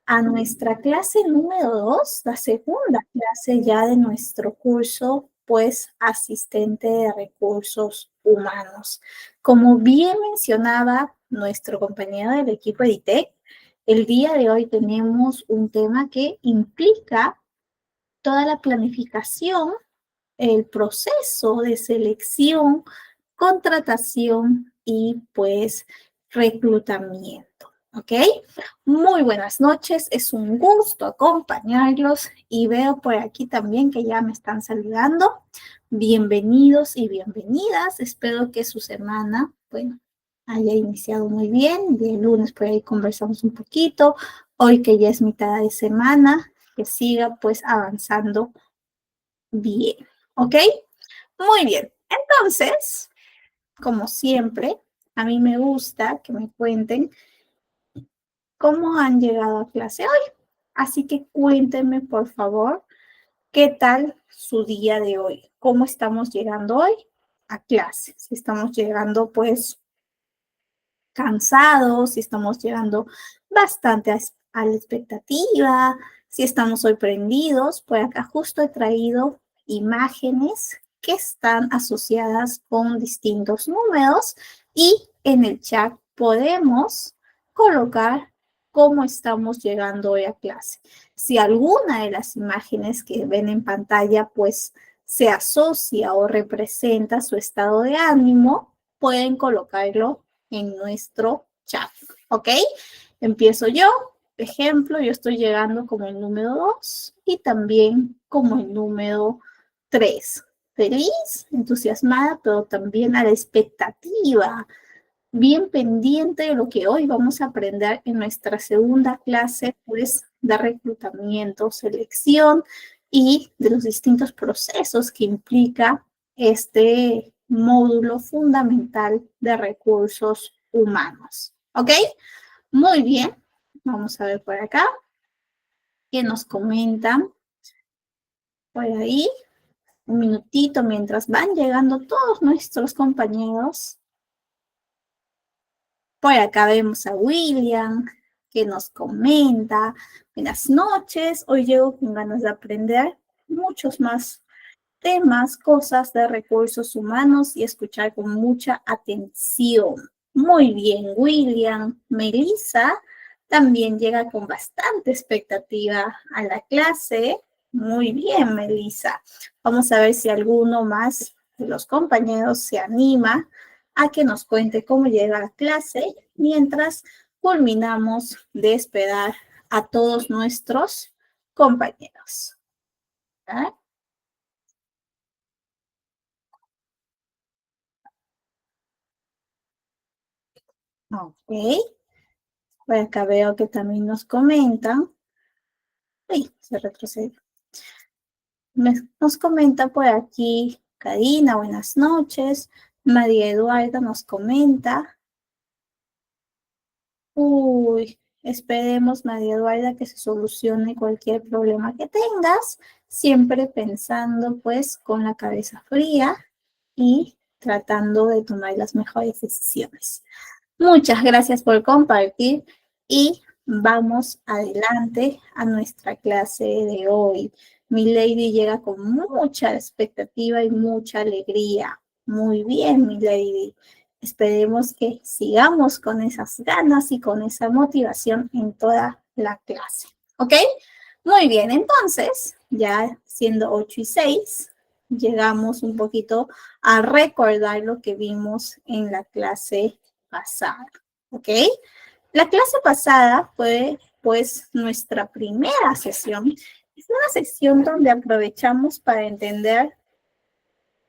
a nuestra clase número 2, la segunda clase ya de nuestro curso, pues, asistente de recursos humanos. Como bien mencionaba nuestro compañero del equipo EdTech, el día de hoy tenemos un tema que implica toda la planificación, el proceso de selección, contratación y pues reclutamiento. ¿Ok? Muy buenas noches, es un gusto acompañarlos y veo por aquí también que ya me están saludando. Bienvenidos y bienvenidas, espero que su semana, bueno, haya iniciado muy bien. De lunes por ahí conversamos un poquito, hoy que ya es mitad de semana, que siga pues avanzando bien, ¿ok? Muy bien, entonces, como siempre, a mí me gusta que me cuenten cómo han llegado a clase hoy. Así que cuéntenme, por favor, qué tal su día de hoy, cómo estamos llegando hoy a clase. Si estamos llegando, pues, cansados, si estamos llegando bastante a la expectativa, si estamos sorprendidos. Por acá justo he traído imágenes que están asociadas con distintos números y en el chat podemos colocar cómo estamos llegando hoy a clase. Si alguna de las imágenes que ven en pantalla pues se asocia o representa su estado de ánimo, pueden colocarlo en nuestro chat, ¿ok? Empiezo yo. Ejemplo, yo estoy llegando como el número 2 y también como el número 3. Feliz, entusiasmada, pero también a la expectativa, bien pendiente de lo que hoy vamos a aprender en nuestra segunda clase, pues, de reclutamiento, selección y de los distintos procesos que implica este módulo fundamental de recursos humanos. ¿Ok? Muy bien. Vamos a ver por acá qué nos comentan por ahí. Un minutito mientras van llegando todos nuestros compañeros. Por acá vemos a William, que nos comenta: buenas noches, hoy llego con ganas de aprender muchos más temas, cosas de recursos humanos y escuchar con mucha atención. Muy bien, William. Melissa también llega con bastante expectativa a la clase. Muy bien, Melissa. Vamos a ver si alguno más de los compañeros se anima a que nos cuente cómo llega a la clase mientras culminamos de esperar a todos nuestros compañeros. ¿Ah? Ok. Por acá veo que también nos comentan. Uy, se retrocedió. Nos comenta por aquí Karina, buenas noches. María Eduarda nos comenta. Uy, esperemos, María Eduarda, que se solucione cualquier problema que tengas, siempre pensando pues con la cabeza fría y tratando de tomar las mejores decisiones. Muchas gracias por compartir y vamos adelante a nuestra clase de hoy. Mi lady llega con mucha expectativa y mucha alegría. Muy bien, mi lady. Esperemos que sigamos con esas ganas y con esa motivación en toda la clase. ¿Ok? Muy bien, entonces, ya siendo 8:06, llegamos un poquito a recordar lo que vimos en la clase pasada. ¿Ok? La clase pasada fue pues nuestra primera sesión. Es una sesión donde aprovechamos para entender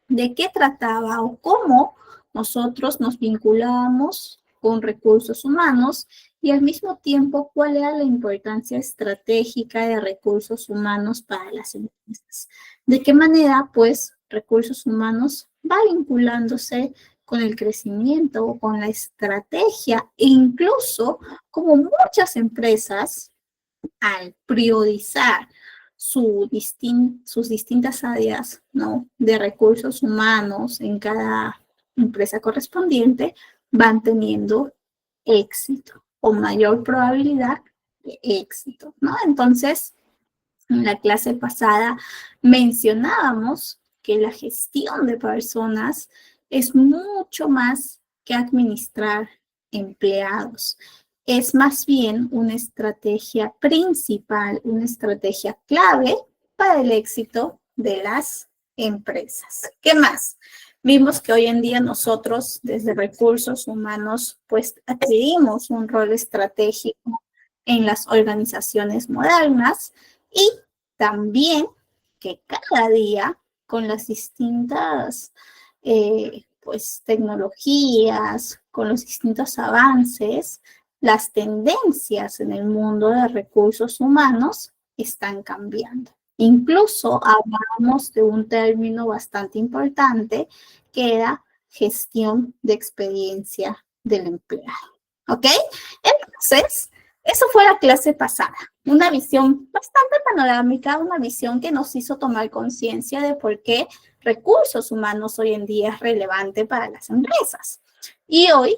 de qué trataba o cómo nosotros nos vinculábamos con recursos humanos y al mismo tiempo cuál era la importancia estratégica de recursos humanos para las empresas. De qué manera, pues, recursos humanos va vinculándose con el crecimiento, con la estrategia e incluso como muchas empresas al priorizar sus distintas áreas, ¿no?, de recursos humanos en cada empresa correspondiente, van teniendo éxito o mayor probabilidad de éxito, ¿no? Entonces, en la clase pasada mencionábamos que la gestión de personas es mucho más que administrar empleados. Es más bien una estrategia principal, una estrategia clave para el éxito de las empresas. ¿Qué más? Vimos que hoy en día nosotros desde recursos humanos pues adquirimos un rol estratégico en las organizaciones modernas y también que cada día con las distintas pues tecnologías, con los distintos avances, las tendencias en el mundo de recursos humanos están cambiando. Incluso hablamos de un término bastante importante que era gestión de experiencia del empleado. ¿Ok? Entonces, eso fue la clase pasada. Una visión bastante panorámica, una visión que nos hizo tomar conciencia de por qué recursos humanos hoy en día es relevante para las empresas. Y hoy,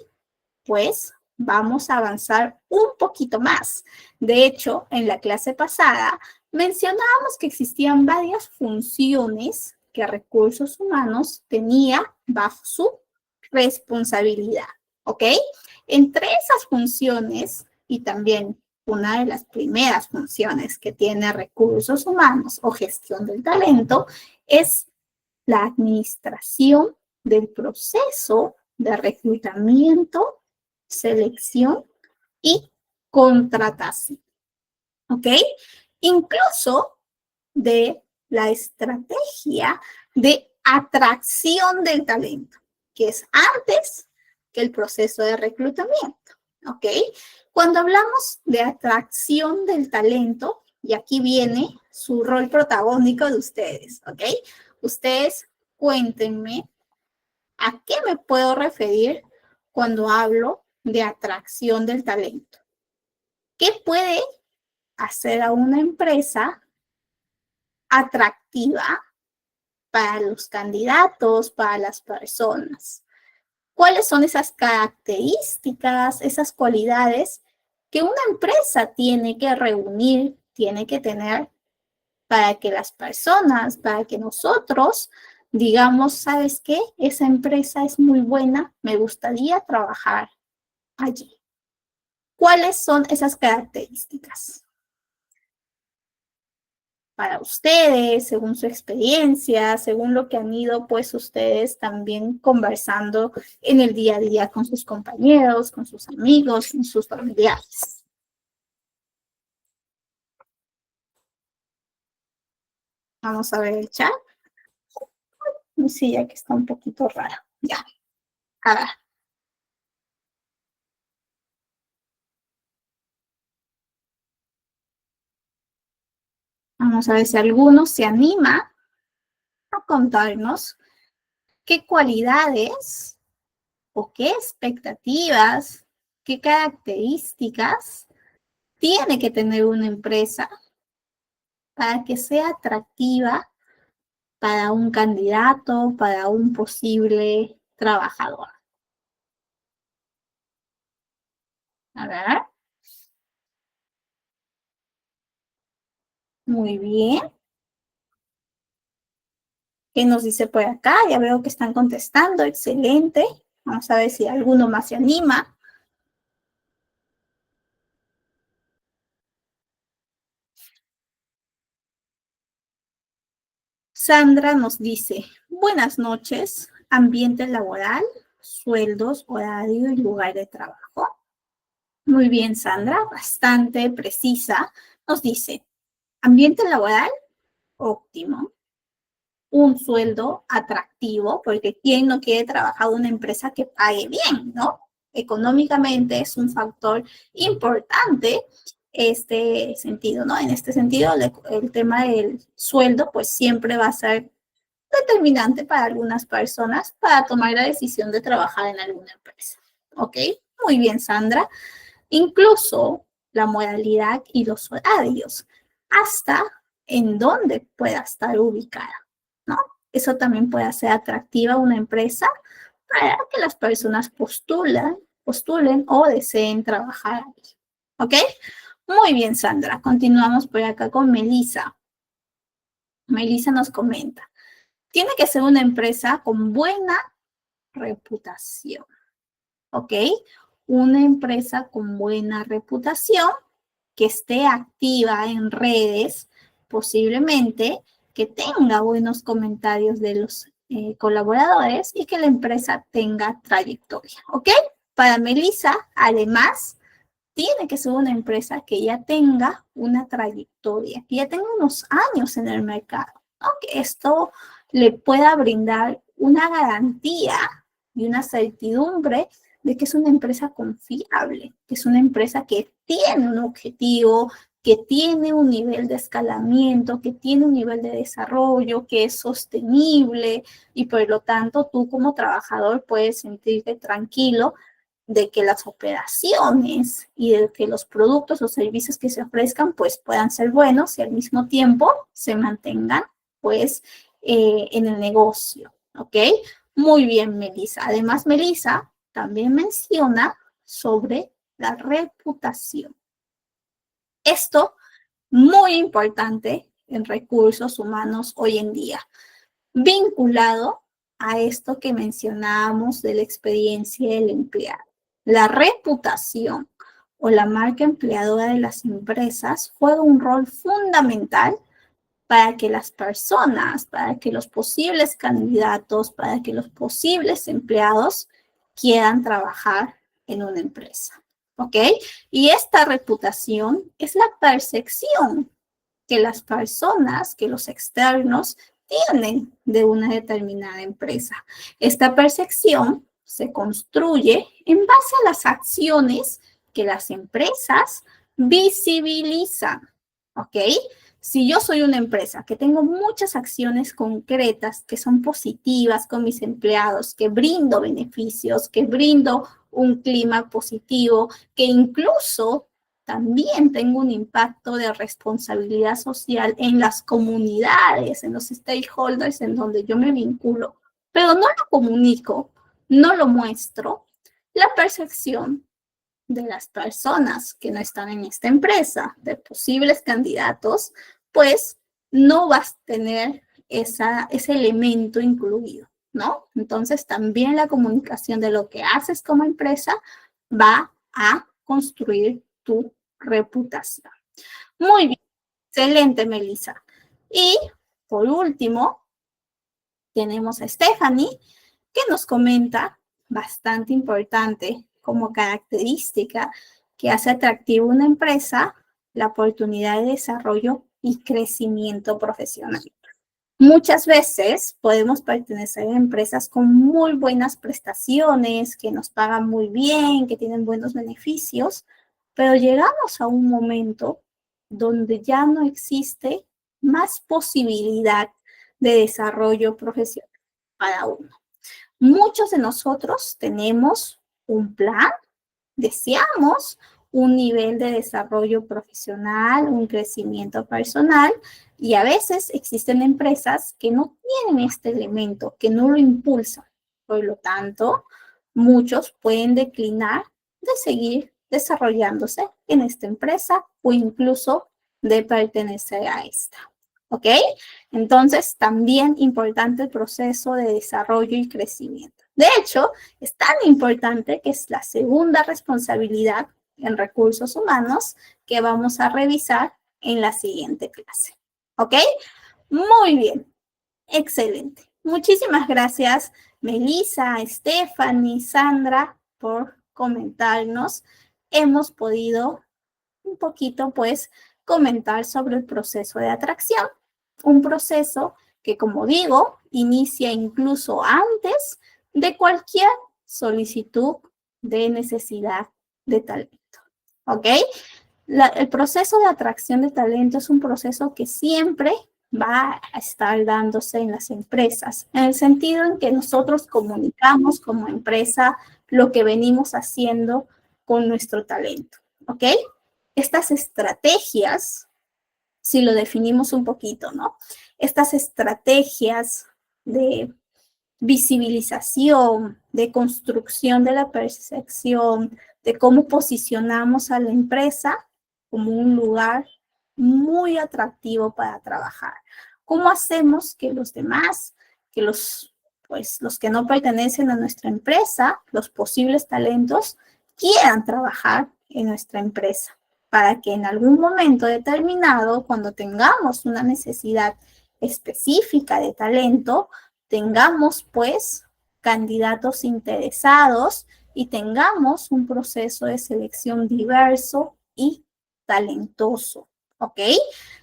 pues, vamos a avanzar un poquito más. De hecho, en la clase pasada mencionábamos que existían varias funciones que recursos humanos tenía bajo su responsabilidad, ¿ok? Entre esas funciones y también una de las primeras funciones que tiene recursos humanos o gestión del talento es la administración del proceso de reclutamiento, selección y contratación. ¿Ok? Incluso de la estrategia de atracción del talento, que es antes que el proceso de reclutamiento. ¿Ok? Cuando hablamos de atracción del talento, y aquí viene su rol protagónico de ustedes, ¿ok? Ustedes cuéntenme a qué me puedo referir cuando hablo de atracción del talento. ¿Qué puede hacer a una empresa atractiva para los candidatos, para las personas? ¿Cuáles son esas características, esas cualidades que una empresa tiene que reunir, tiene que tener para que las personas, para que nosotros digamos, ¿sabes qué? Esa empresa es muy buena, me gustaría trabajar allí. ¿Cuáles son esas características? Para ustedes, según su experiencia, según lo que han ido, pues ustedes también conversando en el día a día con sus compañeros, con sus amigos, con sus familiares. Vamos a ver el chat. Sí, ya que está un poquito raro. Ya. A ver. Vamos a ver si alguno se anima a contarnos qué cualidades o qué expectativas, qué características tiene que tener una empresa para que sea atractiva para un candidato, para un posible trabajador. A ver. Muy bien. ¿Qué nos dice por acá? Ya veo que están contestando. Excelente. Vamos a ver si alguno más se anima. Sandra nos dice, buenas noches, ambiente laboral, sueldos, horario y lugar de trabajo. Muy bien, Sandra, bastante precisa. Nos dice, ambiente laboral, óptimo. Un sueldo atractivo, porque ¿quién no quiere trabajar en una empresa que pague bien, no? Económicamente es un factor importante este sentido, ¿no? En este sentido, el tema del sueldo, pues siempre va a ser determinante para algunas personas para tomar la decisión de trabajar en alguna empresa. ¿Ok? Muy bien, Sandra. Incluso la modalidad y los horarios, hasta en dónde pueda estar ubicada, ¿no? Eso también puede hacer atractiva a una empresa para que las personas postulen o deseen trabajar ahí. ¿Ok? Muy bien, Sandra. Continuamos por acá con Melissa. Melissa nos comenta, tiene que ser una empresa con buena reputación, ¿ok? Una empresa con buena reputación, que esté activa en redes, posiblemente, que tenga buenos comentarios de los colaboradores y que la empresa tenga trayectoria, ¿ok? Para Melissa, además, tiene que ser una empresa que ya tenga una trayectoria, que ya tenga unos años en el mercado, ¿no? Que esto le pueda brindar una garantía y una certidumbre de que es una empresa confiable, que es una empresa que tiene un objetivo, que tiene un nivel de escalamiento, que tiene un nivel de desarrollo, que es sostenible y por lo tanto tú como trabajador puedes sentirte tranquilo de que las operaciones y de que los productos o servicios que se ofrezcan pues puedan ser buenos y al mismo tiempo se mantengan pues en el negocio, ¿ok? Muy bien, Melissa. Además, Melissa también menciona sobre la reputación. Esto muy importante en recursos humanos hoy en día, vinculado a esto que mencionábamos de la experiencia del empleado. La reputación o la marca empleadora de las empresas juega un rol fundamental para que las personas, para que los posibles candidatos, para que los posibles empleados quieran trabajar en una empresa. ¿Ok? Y esta reputación es la percepción que las personas, que los externos tienen de una determinada empresa. Esta percepción se construye en base a las acciones que las empresas visibilizan, ¿ok? Si yo soy una empresa que tengo muchas acciones concretas que son positivas con mis empleados, que brindo beneficios, que brindo un clima positivo, que incluso también tengo un impacto de responsabilidad social en las comunidades, en los stakeholders en donde yo me vinculo, pero no lo comunico, no lo muestro, la percepción de las personas que no están en esta empresa, de posibles candidatos, pues no vas a tener ese elemento incluido, ¿no? Entonces también la comunicación de lo que haces como empresa va a construir tu reputación. Muy bien, excelente, Melissa. Y por último, tenemos a Stephanie, que nos comenta, bastante importante como característica que hace atractiva una empresa, la oportunidad de desarrollo y crecimiento profesional. Muchas veces podemos pertenecer a empresas con muy buenas prestaciones, que nos pagan muy bien, que tienen buenos beneficios, pero llegamos a un momento donde ya no existe más posibilidad de desarrollo profesional para uno. Muchos de nosotros tenemos un plan, deseamos un nivel de desarrollo profesional, un crecimiento personal, y a veces existen empresas que no tienen este elemento, que no lo impulsan. Por lo tanto, muchos pueden declinar de seguir desarrollándose en esta empresa o incluso de pertenecer a esta. ¿Ok? Entonces, también importante el proceso de desarrollo y crecimiento. De hecho, es tan importante que es la segunda responsabilidad en recursos humanos que vamos a revisar en la siguiente clase. ¿Ok? Muy bien. Excelente. Muchísimas gracias, Melissa, Stephanie, Sandra, por comentarnos. Hemos podido un poquito, pues, comentar sobre el proceso de atracción. Un proceso que, como digo, inicia incluso antes de cualquier solicitud de necesidad de talento. ¿Ok? El proceso de atracción de talento es un proceso que siempre va a estar dándose en las empresas, en el sentido en que nosotros comunicamos como empresa lo que venimos haciendo con nuestro talento. ¿Ok? Estas estrategias, si lo definimos un poquito, ¿no? Estas estrategias de visibilización, de construcción de la percepción, de cómo posicionamos a la empresa, como un lugar muy atractivo para trabajar. ¿Cómo hacemos que los demás, que los que no pertenecen a nuestra empresa, los posibles talentos, quieran trabajar en nuestra empresa? Para que en algún momento determinado, cuando tengamos una necesidad específica de talento, tengamos pues candidatos interesados y tengamos un proceso de selección diverso y talentoso, ¿ok?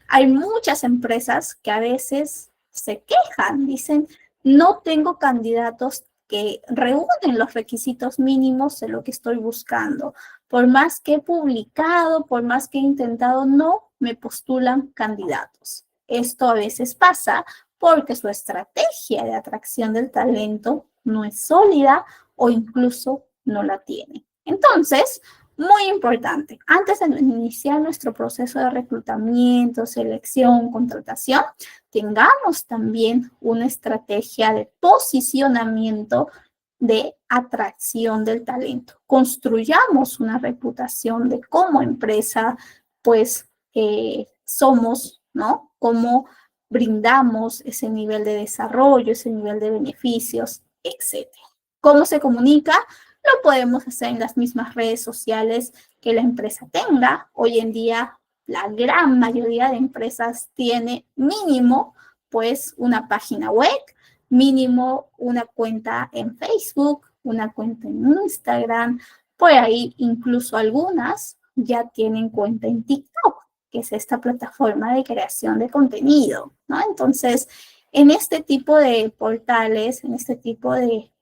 Hay muchas empresas que a veces se quejan, dicen, no tengo candidatos que reúnen los requisitos mínimos de lo que estoy buscando. Por más que he publicado, por más que he intentado, no me postulan candidatos. Esto a veces pasa porque su estrategia de atracción del talento no es sólida o incluso no la tiene. Entonces, muy importante, antes de iniciar nuestro proceso de reclutamiento, selección, contratación, tengamos también una estrategia de posicionamiento de atracción del talento. Construyamos una reputación de cómo empresa, pues, somos, ¿no? Cómo brindamos ese nivel de desarrollo, ese nivel de beneficios, etc. ¿Cómo se comunica? Lo podemos hacer en las mismas redes sociales que la empresa tenga. Hoy en día, la gran mayoría de empresas tiene mínimo, pues, una página web, mínimo una cuenta en Facebook, una cuenta en Instagram, por ahí incluso algunas ya tienen cuenta en TikTok, que es esta plataforma de creación de contenido, ¿no? Entonces, en este tipo de portales, en este tipo de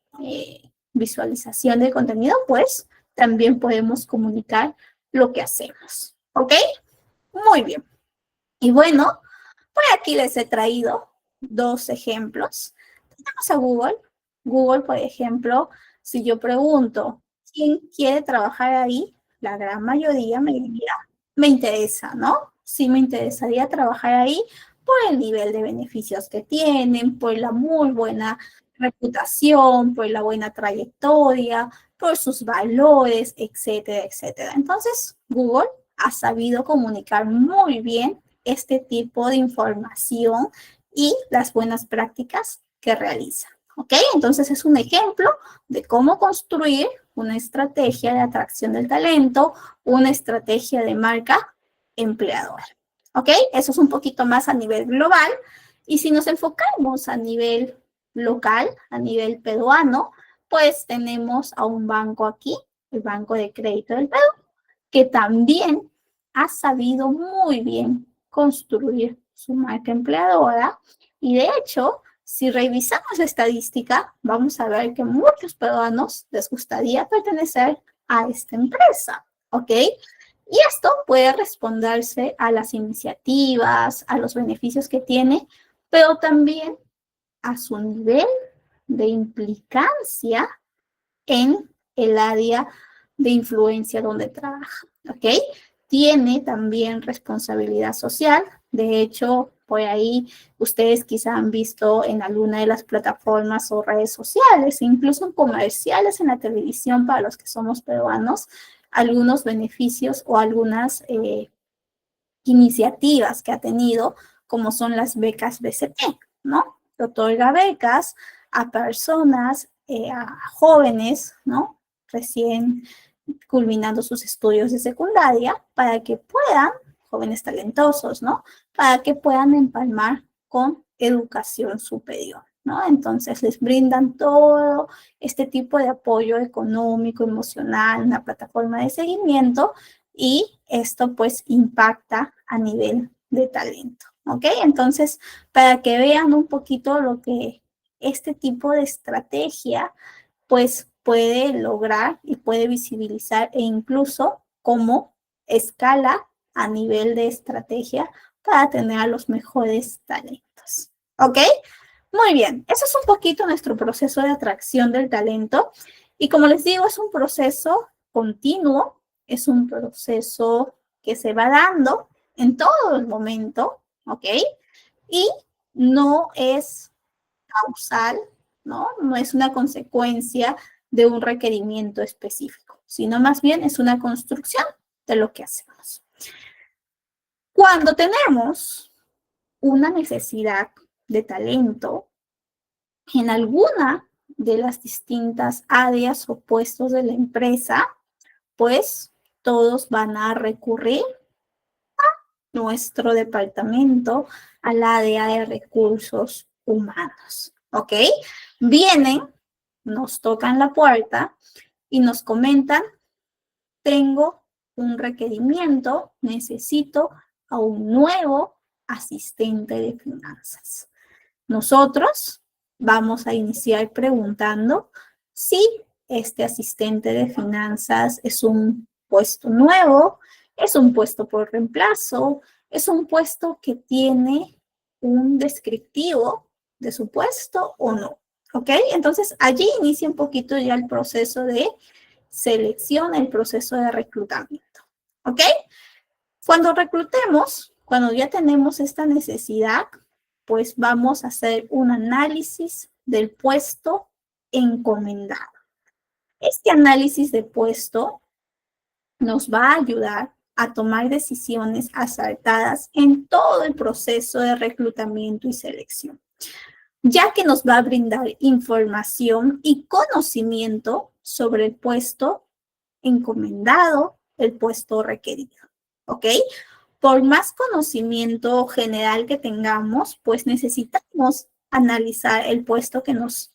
visualización de contenido, pues también podemos comunicar lo que hacemos, ¿ok? Muy bien. Y bueno, por aquí les he traído dos ejemplos. Tenemos a Google. Google, por ejemplo, si yo pregunto, ¿quién quiere trabajar ahí? La gran mayoría me diría, me interesa, ¿no? Sí me interesaría trabajar ahí por el nivel de beneficios que tienen, por la muy buena reputación, por la buena trayectoria, por sus valores, etcétera, etcétera. Entonces, Google ha sabido comunicar muy bien este tipo de información y las buenas prácticas que realiza. ¿Ok? Entonces es un ejemplo de cómo construir una estrategia de atracción del talento, una estrategia de marca empleadora. ¿Ok? Eso es un poquito más a nivel global. Y si nos enfocamos a nivel local, a nivel peruano, pues tenemos a un banco aquí, el Banco de Crédito del Perú, que también ha sabido muy bien construir su marca empleadora. Y de hecho, si revisamos la estadística, vamos a ver que muchos peruanos les gustaría pertenecer a esta empresa, ¿ok? Y esto puede responderse a las iniciativas, a los beneficios que tiene, pero también a su nivel de implicancia en el área de influencia donde trabaja, ¿ok? Tiene también responsabilidad social. De hecho, por ahí ustedes quizá han visto en alguna de las plataformas o redes sociales, incluso en comerciales en la televisión para los que somos peruanos, algunos beneficios o algunas iniciativas que ha tenido, como son las becas BCP, ¿no? Que otorga becas a personas, a jóvenes, ¿no? Recién culminando sus estudios de secundaria, para que puedan, jóvenes talentosos, ¿no? Para que puedan empalmar con educación superior, ¿no? Entonces les brindan todo este tipo de apoyo económico, emocional, una plataforma de seguimiento, y esto pues impacta a nivel de talento, ¿ok? Entonces, para que vean un poquito lo que este tipo de estrategia pues puede lograr y puede visibilizar, e incluso cómo escala a nivel de estrategia para tener a los mejores talentos, ¿ok? Muy bien, eso es un poquito nuestro proceso de atracción del talento, y como les digo, es un proceso continuo, es un proceso que se va dando en todo el momento, ¿ok? Y no es causal, ¿no? No es una consecuencia de un requerimiento específico, sino más bien es una construcción de lo que hacemos. Cuando tenemos una necesidad de talento en alguna de las distintas áreas o puestos de la empresa, pues todos van a recurrir a nuestro departamento, al área de recursos humanos. ¿Ok? Vienen, nos tocan la puerta y nos comentan: tengo un requerimiento, necesito a un nuevo asistente de finanzas. Nosotros vamos a iniciar preguntando si este asistente de finanzas es un puesto nuevo, es un puesto por reemplazo, es un puesto que tiene un descriptivo de su puesto o no. ¿Ok? Entonces, allí inicia un poquito ya el proceso de selección, el proceso de reclutamiento. ¿Ok? Cuando reclutemos, cuando ya tenemos esta necesidad, pues vamos a hacer un análisis del puesto encomendado. Este análisis de puesto nos va a ayudar a tomar decisiones acertadas en todo el proceso de reclutamiento y selección, ya que nos va a brindar información y conocimiento sobre el puesto encomendado, el puesto requerido. ¿Ok? Por más conocimiento general que tengamos, pues necesitamos analizar el puesto que nos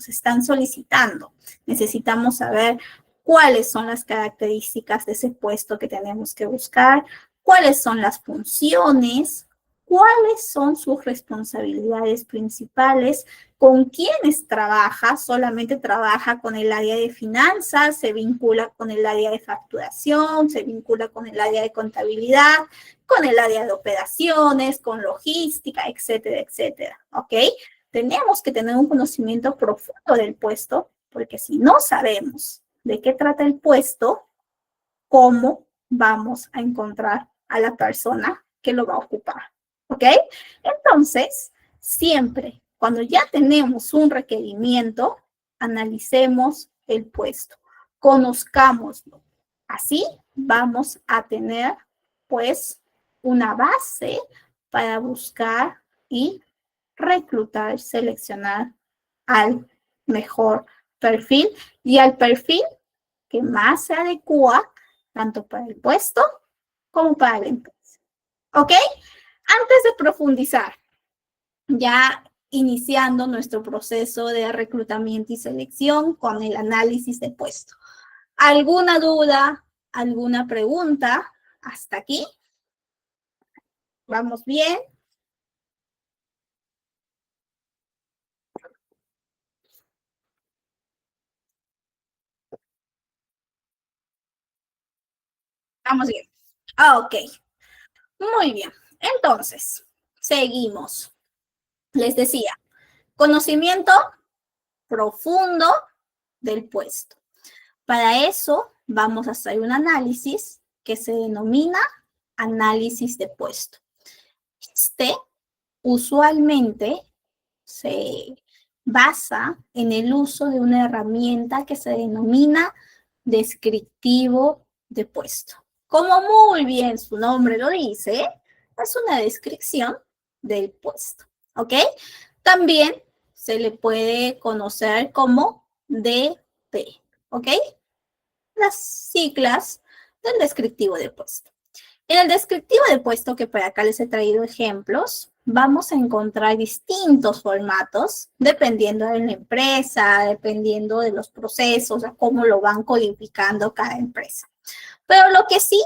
están solicitando. Necesitamos saber cuáles son las características de ese puesto que tenemos que buscar, cuáles son las funciones, cuáles son sus responsabilidades principales, con quiénes trabaja, solamente trabaja con el área de finanzas, se vincula con el área de facturación, se vincula con el área de contabilidad, con el área de operaciones, con logística, etcétera, etcétera, ¿ok? Tenemos que tener un conocimiento profundo del puesto, porque si no sabemos de qué trata el puesto, ¿cómo vamos a encontrar a la persona que lo va a ocupar? ¿Ok? Entonces, siempre cuando ya tenemos un requerimiento, analicemos el puesto, conozcámoslo. Así vamos a tener, pues, una base para buscar y reclutar, seleccionar al mejor perfil y al perfil que más se adecua tanto para el puesto como para la empresa. ¿Ok? Antes de profundizar, ya iniciando nuestro proceso de reclutamiento y selección con el análisis de puesto. ¿Alguna duda? ¿Alguna pregunta? ¿Hasta aquí? ¿Vamos bien? ¿Vamos bien? Ok, muy bien. Entonces, seguimos. Les decía, conocimiento profundo del puesto. Para eso vamos a hacer un análisis que se denomina análisis de puesto. Este usualmente se basa en el uso de una herramienta que se denomina descriptivo de puesto. Como muy bien su nombre lo dice, es una descripción del puesto, ¿ok? También se le puede conocer como DP, ¿ok? Las siglas del descriptivo de puesto. En el descriptivo de puesto, que por acá les he traído ejemplos, vamos a encontrar distintos formatos dependiendo de la empresa, dependiendo de los procesos, a cómo lo van codificando cada empresa. Pero lo que sí,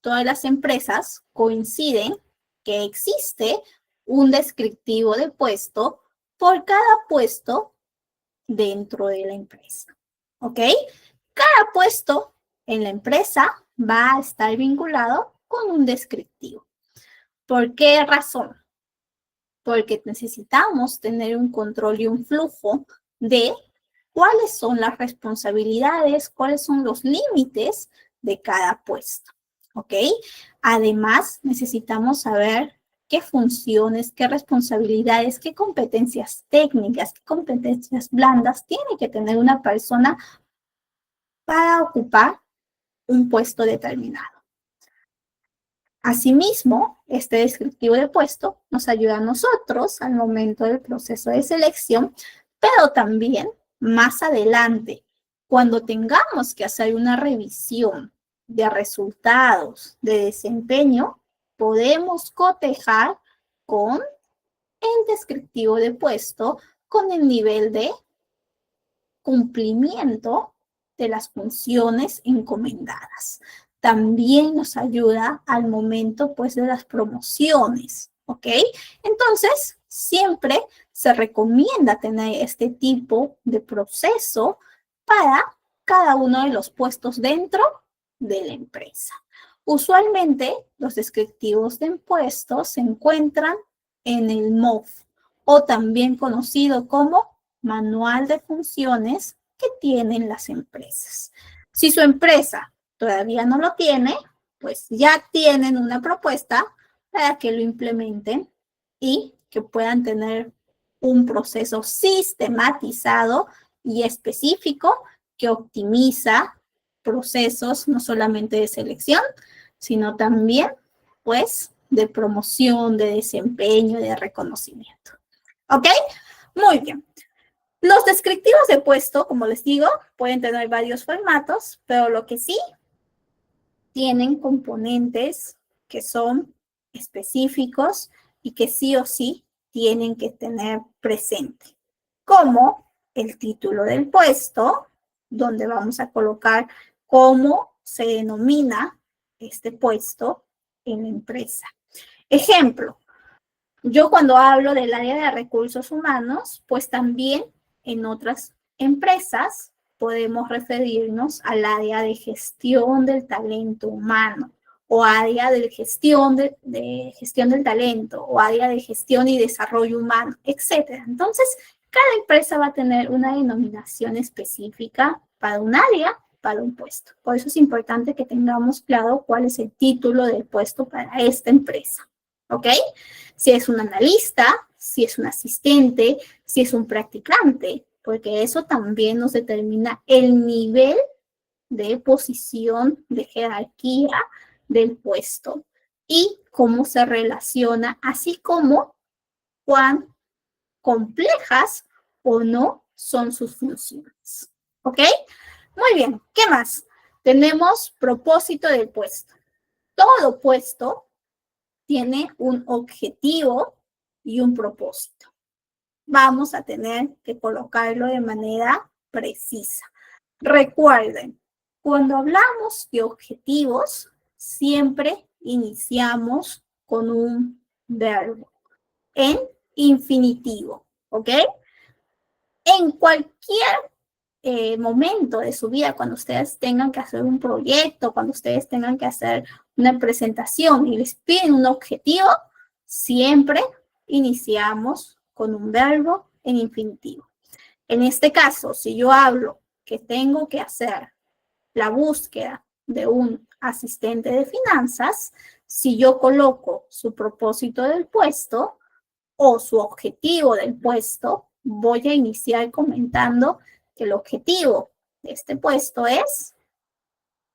todas las empresas coinciden que existe un descriptivo de puesto por cada puesto dentro de la empresa. ¿Ok? Cada puesto en la empresa va a estar vinculado con un descriptivo. ¿Por qué razón? Porque necesitamos tener un control y un flujo de cuáles son las responsabilidades, cuáles son los límites de cada puesto. ¿Ok? Además, necesitamos saber qué funciones, qué responsabilidades, qué competencias técnicas, qué competencias blandas tiene que tener una persona para ocupar un puesto determinado. Asimismo, este descriptivo de puesto nos ayuda a nosotros al momento del proceso de selección, pero también más adelante, cuando tengamos que hacer una revisión de resultados de desempeño, podemos cotejar con el descriptivo de puesto, con el nivel de cumplimiento de las funciones encomendadas. También nos ayuda al momento, pues, de las promociones, ¿ok? Entonces, siempre se recomienda tener este tipo de proceso para cada uno de los puestos dentro de la empresa. Usualmente, los descriptivos de puestos se encuentran en el MOF, o también conocido como Manual de Funciones que tienen las empresas. Si su empresa todavía no lo tiene, pues ya tienen una propuesta para que lo implementen y que puedan tener un proceso sistematizado y específico que optimiza procesos no solamente de selección, sino también, pues, de promoción, de desempeño, de reconocimiento. ¿Ok? Muy bien. Los descriptivos de puesto, como les digo, pueden tener varios formatos, pero lo que sí tienen componentes que son específicos y que sí o sí tienen que tener presente, como el título del puesto, donde vamos a colocar cómo se denomina este puesto en la empresa. Ejemplo, yo cuando hablo del área de recursos humanos, pues también en otras empresas podemos referirnos al área de gestión del talento humano, o área de gestión del talento, o área de gestión y desarrollo humano, etc. Entonces, cada empresa va a tener una denominación específica para un área, para un puesto. Por eso es importante que tengamos claro cuál es el título del puesto para esta empresa. ¿Ok? Si es un analista, si es un asistente, si es un practicante, porque eso también nos determina el nivel de posición, de jerarquía del puesto y cómo se relaciona, así como cuán complejas o no son sus funciones. ¿Ok? Muy bien, ¿qué más? Tenemos propósito del puesto. Todo puesto tiene un objetivo y un propósito. Vamos a tener que colocarlo de manera precisa. Recuerden, cuando hablamos de objetivos, siempre iniciamos con un verbo en infinitivo, ¿ok? En cualquier momento de su vida, cuando ustedes tengan que hacer un proyecto, cuando ustedes tengan que hacer una presentación y les piden un objetivo, siempre iniciamos con un verbo en infinitivo. En este caso, si yo hablo que tengo que hacer la búsqueda de un asistente de finanzas, si yo coloco su propósito del puesto o su objetivo del puesto, voy a iniciar comentando que el objetivo de este puesto es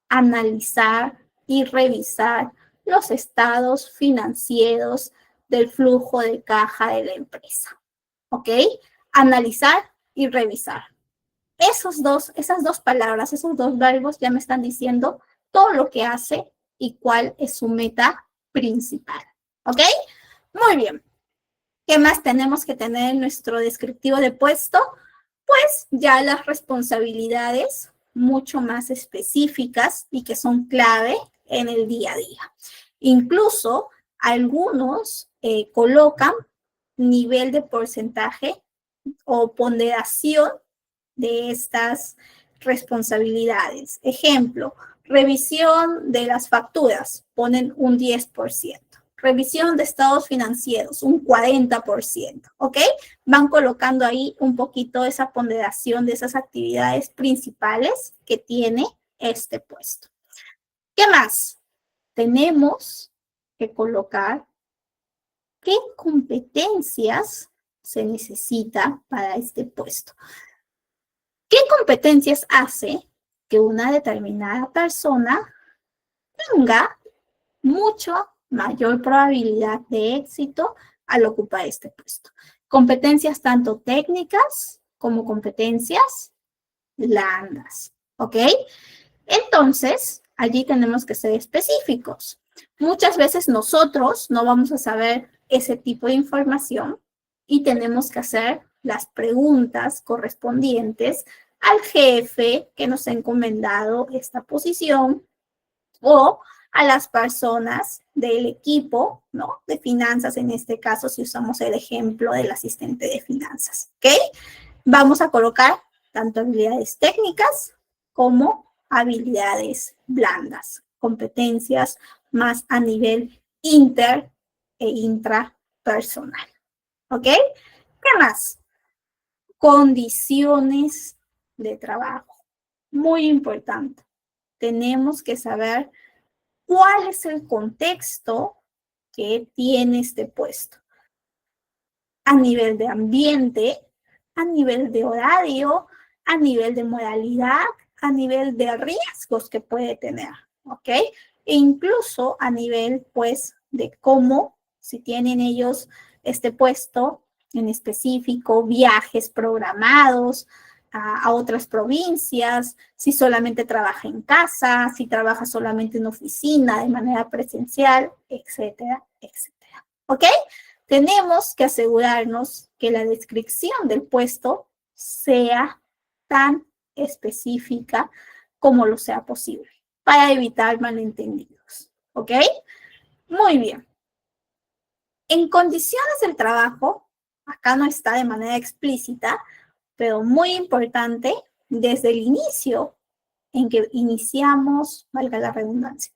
analizar y revisar los estados financieros del flujo de caja de la empresa. ¿Ok? Analizar y revisar. Esas dos palabras, esos dos verbos ya me están diciendo todo lo que hace y cuál es su meta principal. ¿Ok? Muy bien. ¿Qué más tenemos que tener en nuestro descriptivo de puesto? Pues ya las responsabilidades mucho más específicas y que son clave en el día a día. Incluso algunos colocan nivel de porcentaje o ponderación de estas responsabilidades. Ejemplo, revisión de las facturas, ponen un 10%. Revisión de estados financieros, un 40%, ¿ok? Van colocando ahí un poquito esa ponderación de esas actividades principales que tiene este puesto. ¿Qué más? Tenemos que colocar qué competencias se necesita para este puesto. ¿Qué competencias hace que una determinada persona tenga mucho mayor probabilidad de éxito al ocupar este puesto. Competencias tanto técnicas como competencias blandas, ¿ok? Entonces, allí tenemos que ser específicos. Muchas veces nosotros no vamos a saber ese tipo de información y tenemos que hacer las preguntas correspondientes al jefe que nos ha encomendado esta posición o a las personas del equipo, ¿no? De finanzas, en este caso, si usamos el ejemplo del asistente de finanzas, ¿ok? Vamos a colocar tanto habilidades técnicas como habilidades blandas, competencias más a nivel inter e intrapersonal, ¿ok? ¿Qué más? Condiciones de trabajo. Muy importante. Tenemos que saber cuál es el contexto que tiene este puesto. A nivel de ambiente, a nivel de horario, a nivel de modalidad, a nivel de riesgos que puede tener, ¿ok? E incluso a nivel, pues, de cómo, si tienen ellos este puesto en específico, viajes programados a otras provincias, si solamente trabaja en casa, si trabaja solamente en oficina de manera presencial, etcétera, etcétera, ¿ok? Tenemos que asegurarnos que la descripción del puesto sea tan específica como lo sea posible para evitar malentendidos, ¿ok? Muy bien. En condiciones del trabajo, acá no está de manera explícita, pero muy importante, desde el inicio en que iniciamos, valga la redundancia,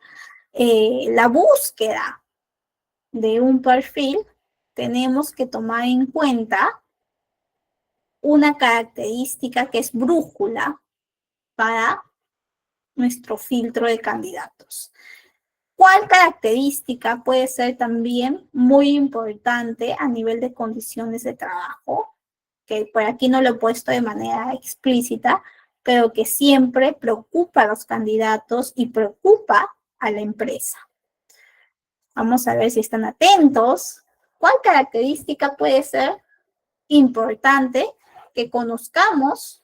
la búsqueda de un perfil, tenemos que tomar en cuenta una característica que es brújula para nuestro filtro de candidatos. ¿Cuál característica puede ser también muy importante a nivel de condiciones de trabajo? Que por aquí no lo he puesto de manera explícita, pero que siempre preocupa a los candidatos y preocupa a la empresa. Vamos a ver si están atentos. ¿Cuál característica puede ser importante que conozcamos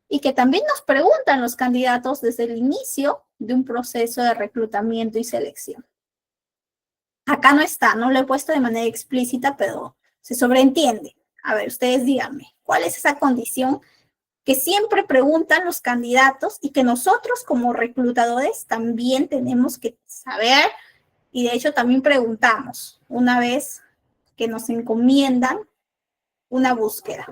y que también nos preguntan los candidatos desde el inicio de un proceso de reclutamiento y selección? Acá no está, no lo he puesto de manera explícita, pero se sobreentiende. A ver, ustedes díganme, ¿cuál es esa condición que siempre preguntan los candidatos y que nosotros como reclutadores también tenemos que saber? Y de hecho también preguntamos una vez que nos encomiendan una búsqueda.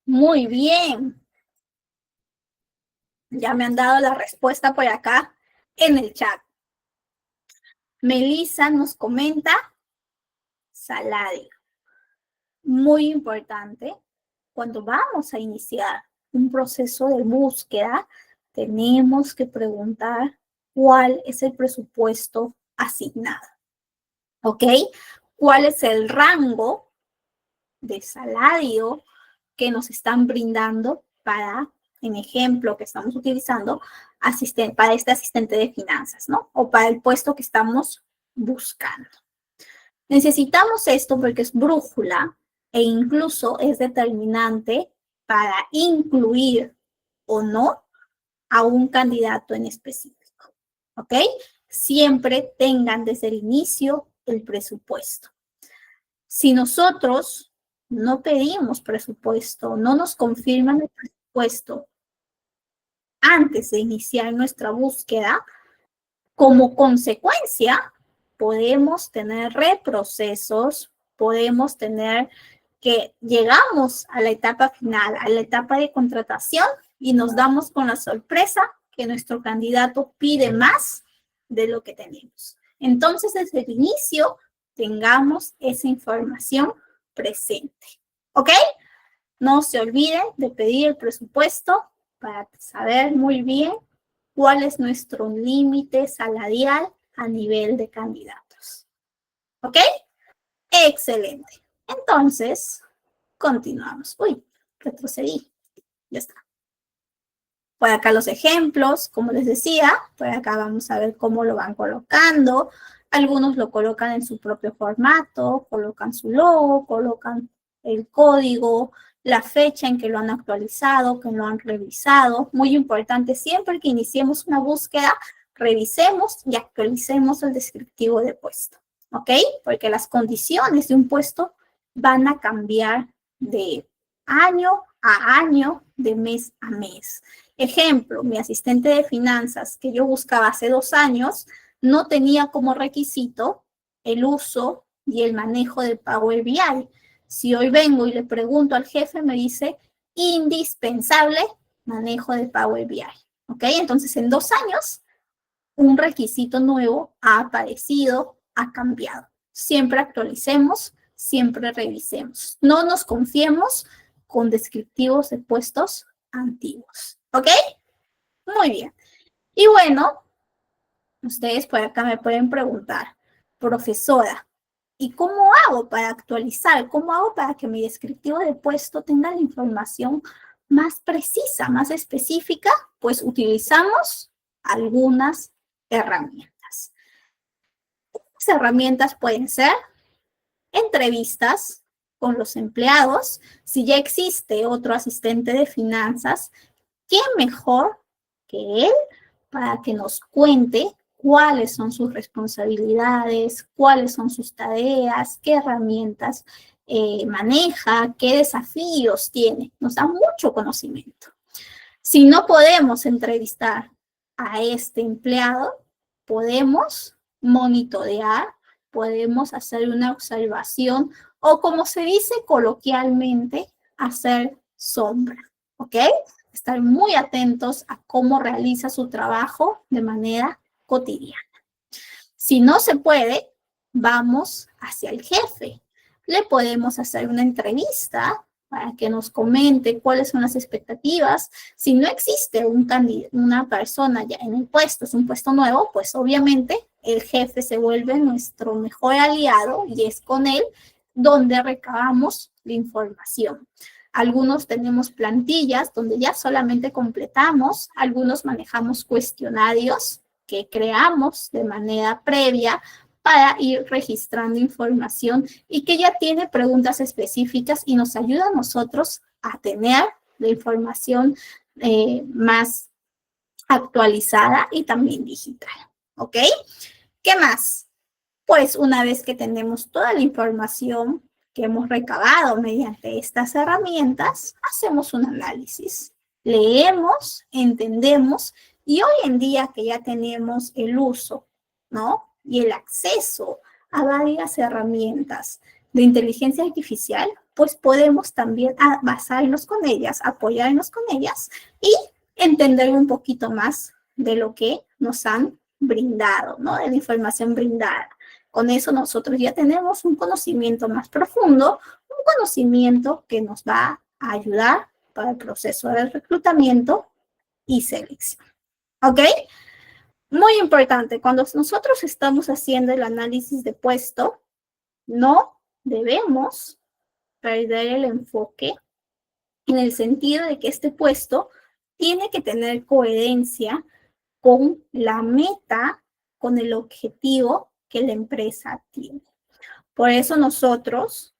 Muy bien. Ya me han dado la respuesta por acá en el chat. Melissa nos comenta salario. Muy importante, cuando vamos a iniciar un proceso de búsqueda, tenemos que preguntar cuál es el presupuesto asignado, ¿ok? ¿Cuál es el rango de salario que nos están brindando para, en ejemplo que estamos utilizando, para este asistente de finanzas, ¿no? O para el puesto que estamos buscando. Necesitamos esto porque es brújula e incluso es determinante para incluir o no a un candidato en específico, ¿ok? Siempre tengan desde el inicio el presupuesto. Si nosotros no pedimos presupuesto, no nos confirman el presupuesto antes de iniciar nuestra búsqueda, como consecuencia, podemos tener reprocesos, podemos tener que llegamos a la etapa final, a la etapa de contratación y nos damos con la sorpresa que nuestro candidato pide más de lo que tenemos. Entonces, desde el inicio, tengamos esa información presente. ¿Ok? No se olviden de pedir el presupuesto para saber muy bien cuál es nuestro límite salarial a nivel de candidatos. ¿Ok? Excelente. Entonces, continuamos. Uy, retrocedí. Ya está. Por acá los ejemplos, como les decía, por acá vamos a ver cómo lo van colocando. Algunos lo colocan en su propio formato, colocan su logo, colocan el código, la fecha en que lo han actualizado, que lo han revisado. Muy importante, siempre que iniciemos una búsqueda, revisemos y actualicemos el descriptivo de puesto, ¿ok? Porque las condiciones de un puesto van a cambiar de año a año, de mes a mes. Ejemplo, mi asistente de finanzas que yo buscaba hace 2 años no tenía como requisito el uso y el manejo de Power BI. Si hoy vengo y le pregunto al jefe, me dice indispensable manejo de Power BI. ¿Ok? Entonces, en 2 años, un requisito nuevo ha aparecido, ha cambiado. Siempre actualicemos, siempre revisemos. No nos confiemos con descriptivos de puestos antiguos. ¿Ok? Muy bien. Y bueno, ustedes por acá me pueden preguntar, profesora, ¿y cómo hago para actualizar? ¿Cómo hago para que mi descriptivo de puesto tenga la información más precisa, más específica? Pues utilizamos algunas herramientas. Las herramientas pueden ser entrevistas con los empleados. Si ya existe otro asistente de finanzas, ¿quién mejor que él para que nos cuente cuáles son sus responsabilidades, cuáles son sus tareas, qué herramientas maneja, qué desafíos tiene? Nos da mucho conocimiento. Si no podemos entrevistar a este empleado, podemos monitorear, podemos hacer una observación o, como se dice coloquialmente, hacer sombra, ¿ok? Estar muy atentos a cómo realiza su trabajo de manera cotidiana. Si no se puede, vamos hacia el jefe. Le podemos hacer una entrevista para que nos comente cuáles son las expectativas. Si no existe una persona ya en el puesto, es un puesto nuevo, pues obviamente el jefe se vuelve nuestro mejor aliado y es con él donde recabamos la información. Algunos tenemos plantillas donde ya solamente completamos, algunos manejamos cuestionarios que creamos de manera previa para ir registrando información y que ya tiene preguntas específicas y nos ayuda a nosotros a tener la información más actualizada y también digital. ¿Ok? ¿Qué más? Pues una vez que tenemos toda la información que hemos recabado mediante estas herramientas, hacemos un análisis. Leemos, entendemos y hoy en día que ya tenemos el uso, ¿no? Y el acceso a varias herramientas de inteligencia artificial, pues podemos también basarnos con ellas, apoyarnos con ellas y entender un poquito más de lo que nos han brindado, ¿no? De la información brindada. Con eso nosotros ya tenemos un conocimiento más profundo, un conocimiento que nos va a ayudar para el proceso de reclutamiento y selección. ¿Ok? Muy importante, cuando nosotros estamos haciendo el análisis de puesto, no debemos perder el enfoque en el sentido de que este puesto tiene que tener coherencia con la meta, con el objetivo que la empresa tiene. Por eso nosotros,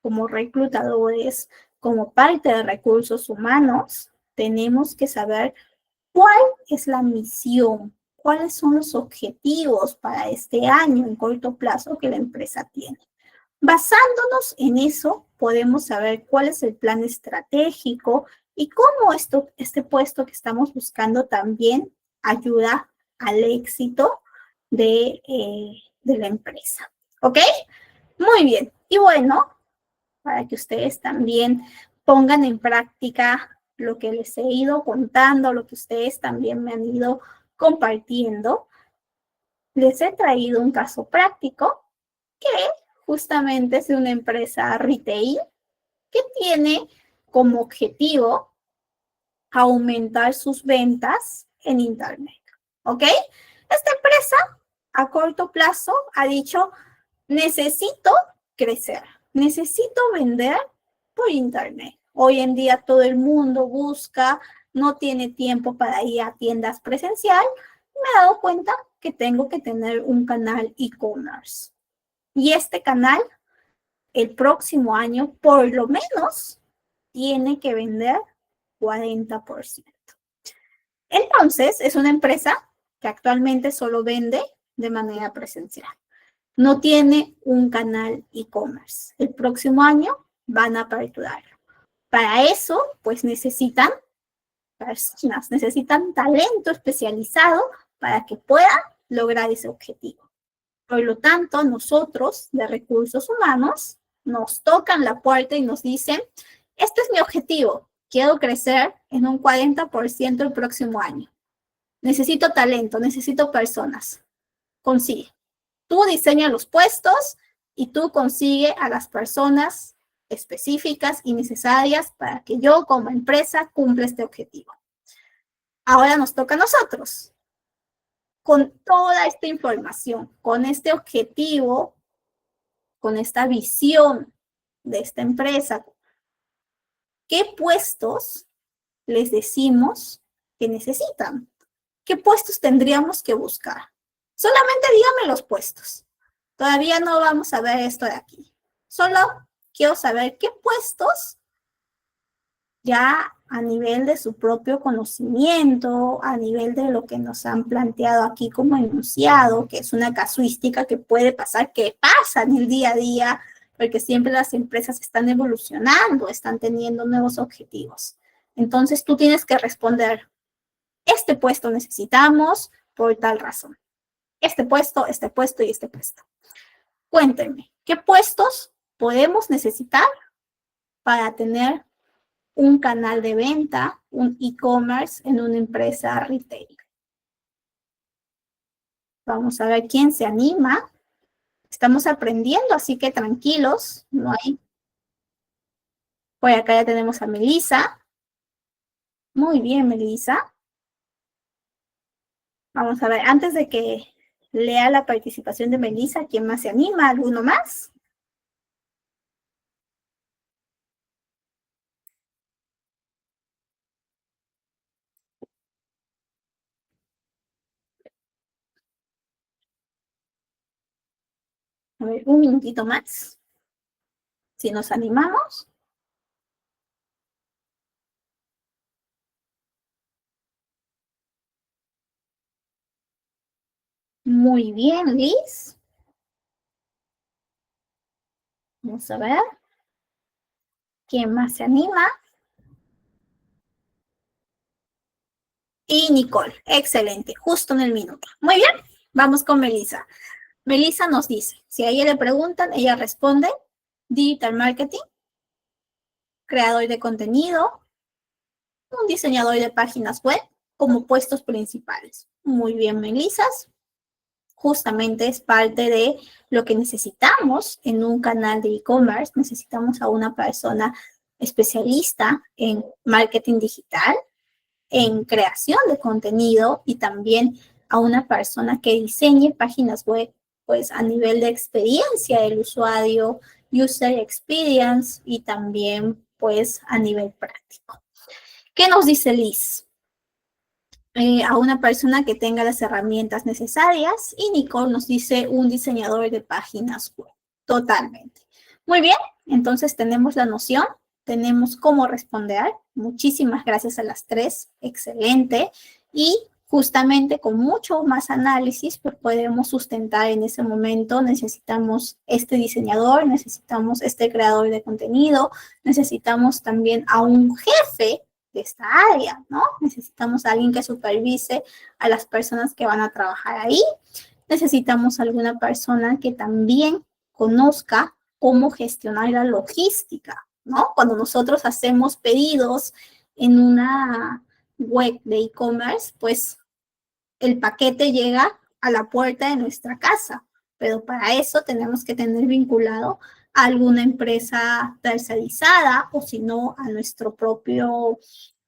como reclutadores, como parte de recursos humanos, tenemos que saber cuál es la misión, cuáles son los objetivos para este año en corto plazo que la empresa tiene. Basándonos en eso, podemos saber cuál es el plan estratégico y cómo este puesto que estamos buscando también ayuda al éxito de la empresa. ¿Ok? Muy bien. Y bueno, para que ustedes también pongan en práctica lo que les he ido contando, lo que ustedes también me han ido compartiendo, les he traído un caso práctico que justamente es de una empresa retail que tiene como objetivo aumentar sus ventas en Internet. ¿Ok? Esta empresa a corto plazo ha dicho, necesito crecer, necesito vender por Internet. Hoy en día todo el mundo busca no tiene tiempo para ir a tiendas presencial, me he dado cuenta que tengo que tener un canal e-commerce. Y este canal, el próximo año, por lo menos, tiene que vender 40%. Entonces, es una empresa que actualmente solo vende de manera presencial. No tiene un canal e-commerce. El próximo año van a aperturarlo. Para eso, pues necesitan personas, necesitan talento especializado para que puedan lograr ese objetivo. Por lo tanto, nosotros de recursos humanos nos tocan la puerta y nos dicen, este es mi objetivo, quiero crecer en un 40% el próximo año. Necesito talento, necesito personas. Consigue. Tú diseña los puestos y tú consigue a las personas específicas y necesarias para que yo como empresa cumpla este objetivo. Ahora nos toca a nosotros. Con toda esta información, con este objetivo, con esta visión de esta empresa, ¿qué puestos les decimos que necesitan? ¿Qué puestos tendríamos que buscar? Solamente díganme los puestos. Todavía no vamos a ver esto de aquí. Solo quiero saber qué puestos ya a nivel de su propio conocimiento, a nivel de lo que nos han planteado aquí como enunciado, que es una casuística que puede pasar, que pasa en el día a día, porque siempre las empresas están evolucionando, están teniendo nuevos objetivos. Entonces tú tienes que responder, este puesto necesitamos por tal razón. Este puesto y este puesto. Cuéntenme, ¿qué puestos podemos necesitar para tener un canal de venta, un e-commerce en una empresa retail? Vamos a ver quién se anima. Estamos aprendiendo, así que tranquilos, no hay. Por acá ya tenemos a Melissa. Muy bien, Melissa. Vamos a ver, antes de que lea la participación de Melissa, ¿quién más se anima? ¿Alguno más? A ver, un minutito más. Si nos animamos. Muy bien, Liz. Vamos a ver. ¿Quién más se anima? Y Nicole. Excelente. Justo en el minuto. Muy bien. Vamos con Melissa. Melissa nos dice, si a ella le preguntan, ella responde digital marketing, creador de contenido, un diseñador de páginas web como puestos principales. Muy bien, Melissa. Justamente es parte de lo que necesitamos en un canal de e-commerce. Necesitamos a una persona especialista en marketing digital, en creación de contenido y también a una persona que diseñe páginas web, pues a nivel de experiencia del usuario, user experience y también pues a nivel práctico. ¿Qué nos dice Liz? A una persona que tenga las herramientas necesarias y Nicole nos dice un diseñador de páginas web. Totalmente. Muy bien, entonces tenemos la noción, tenemos cómo responder. Muchísimas gracias a las tres, excelente. Y justamente con mucho más análisis, pues podemos sustentar en ese momento, necesitamos este diseñador, necesitamos este creador de contenido, necesitamos también a un jefe de esta área, ¿no? Necesitamos a alguien que supervise a las personas que van a trabajar ahí. Necesitamos alguna persona que también conozca cómo gestionar la logística, ¿no? Cuando nosotros hacemos pedidos en una web de e-commerce, pues el paquete llega a la puerta de nuestra casa, pero para eso tenemos que tener vinculado a alguna empresa tercerizada o si no a nuestro propio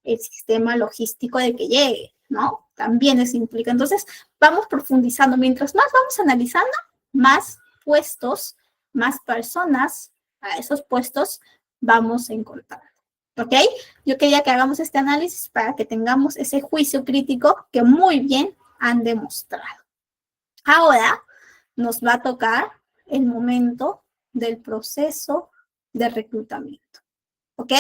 sistema logístico de que llegue, ¿no? También eso implica. Entonces, vamos profundizando. Mientras más vamos analizando, más puestos, más personas a esos puestos vamos a encontrar. ¿Ok? Yo quería que hagamos este análisis para que tengamos ese juicio crítico que muy bien han demostrado. Ahora nos va a tocar el momento del proceso de reclutamiento. ¿Ok?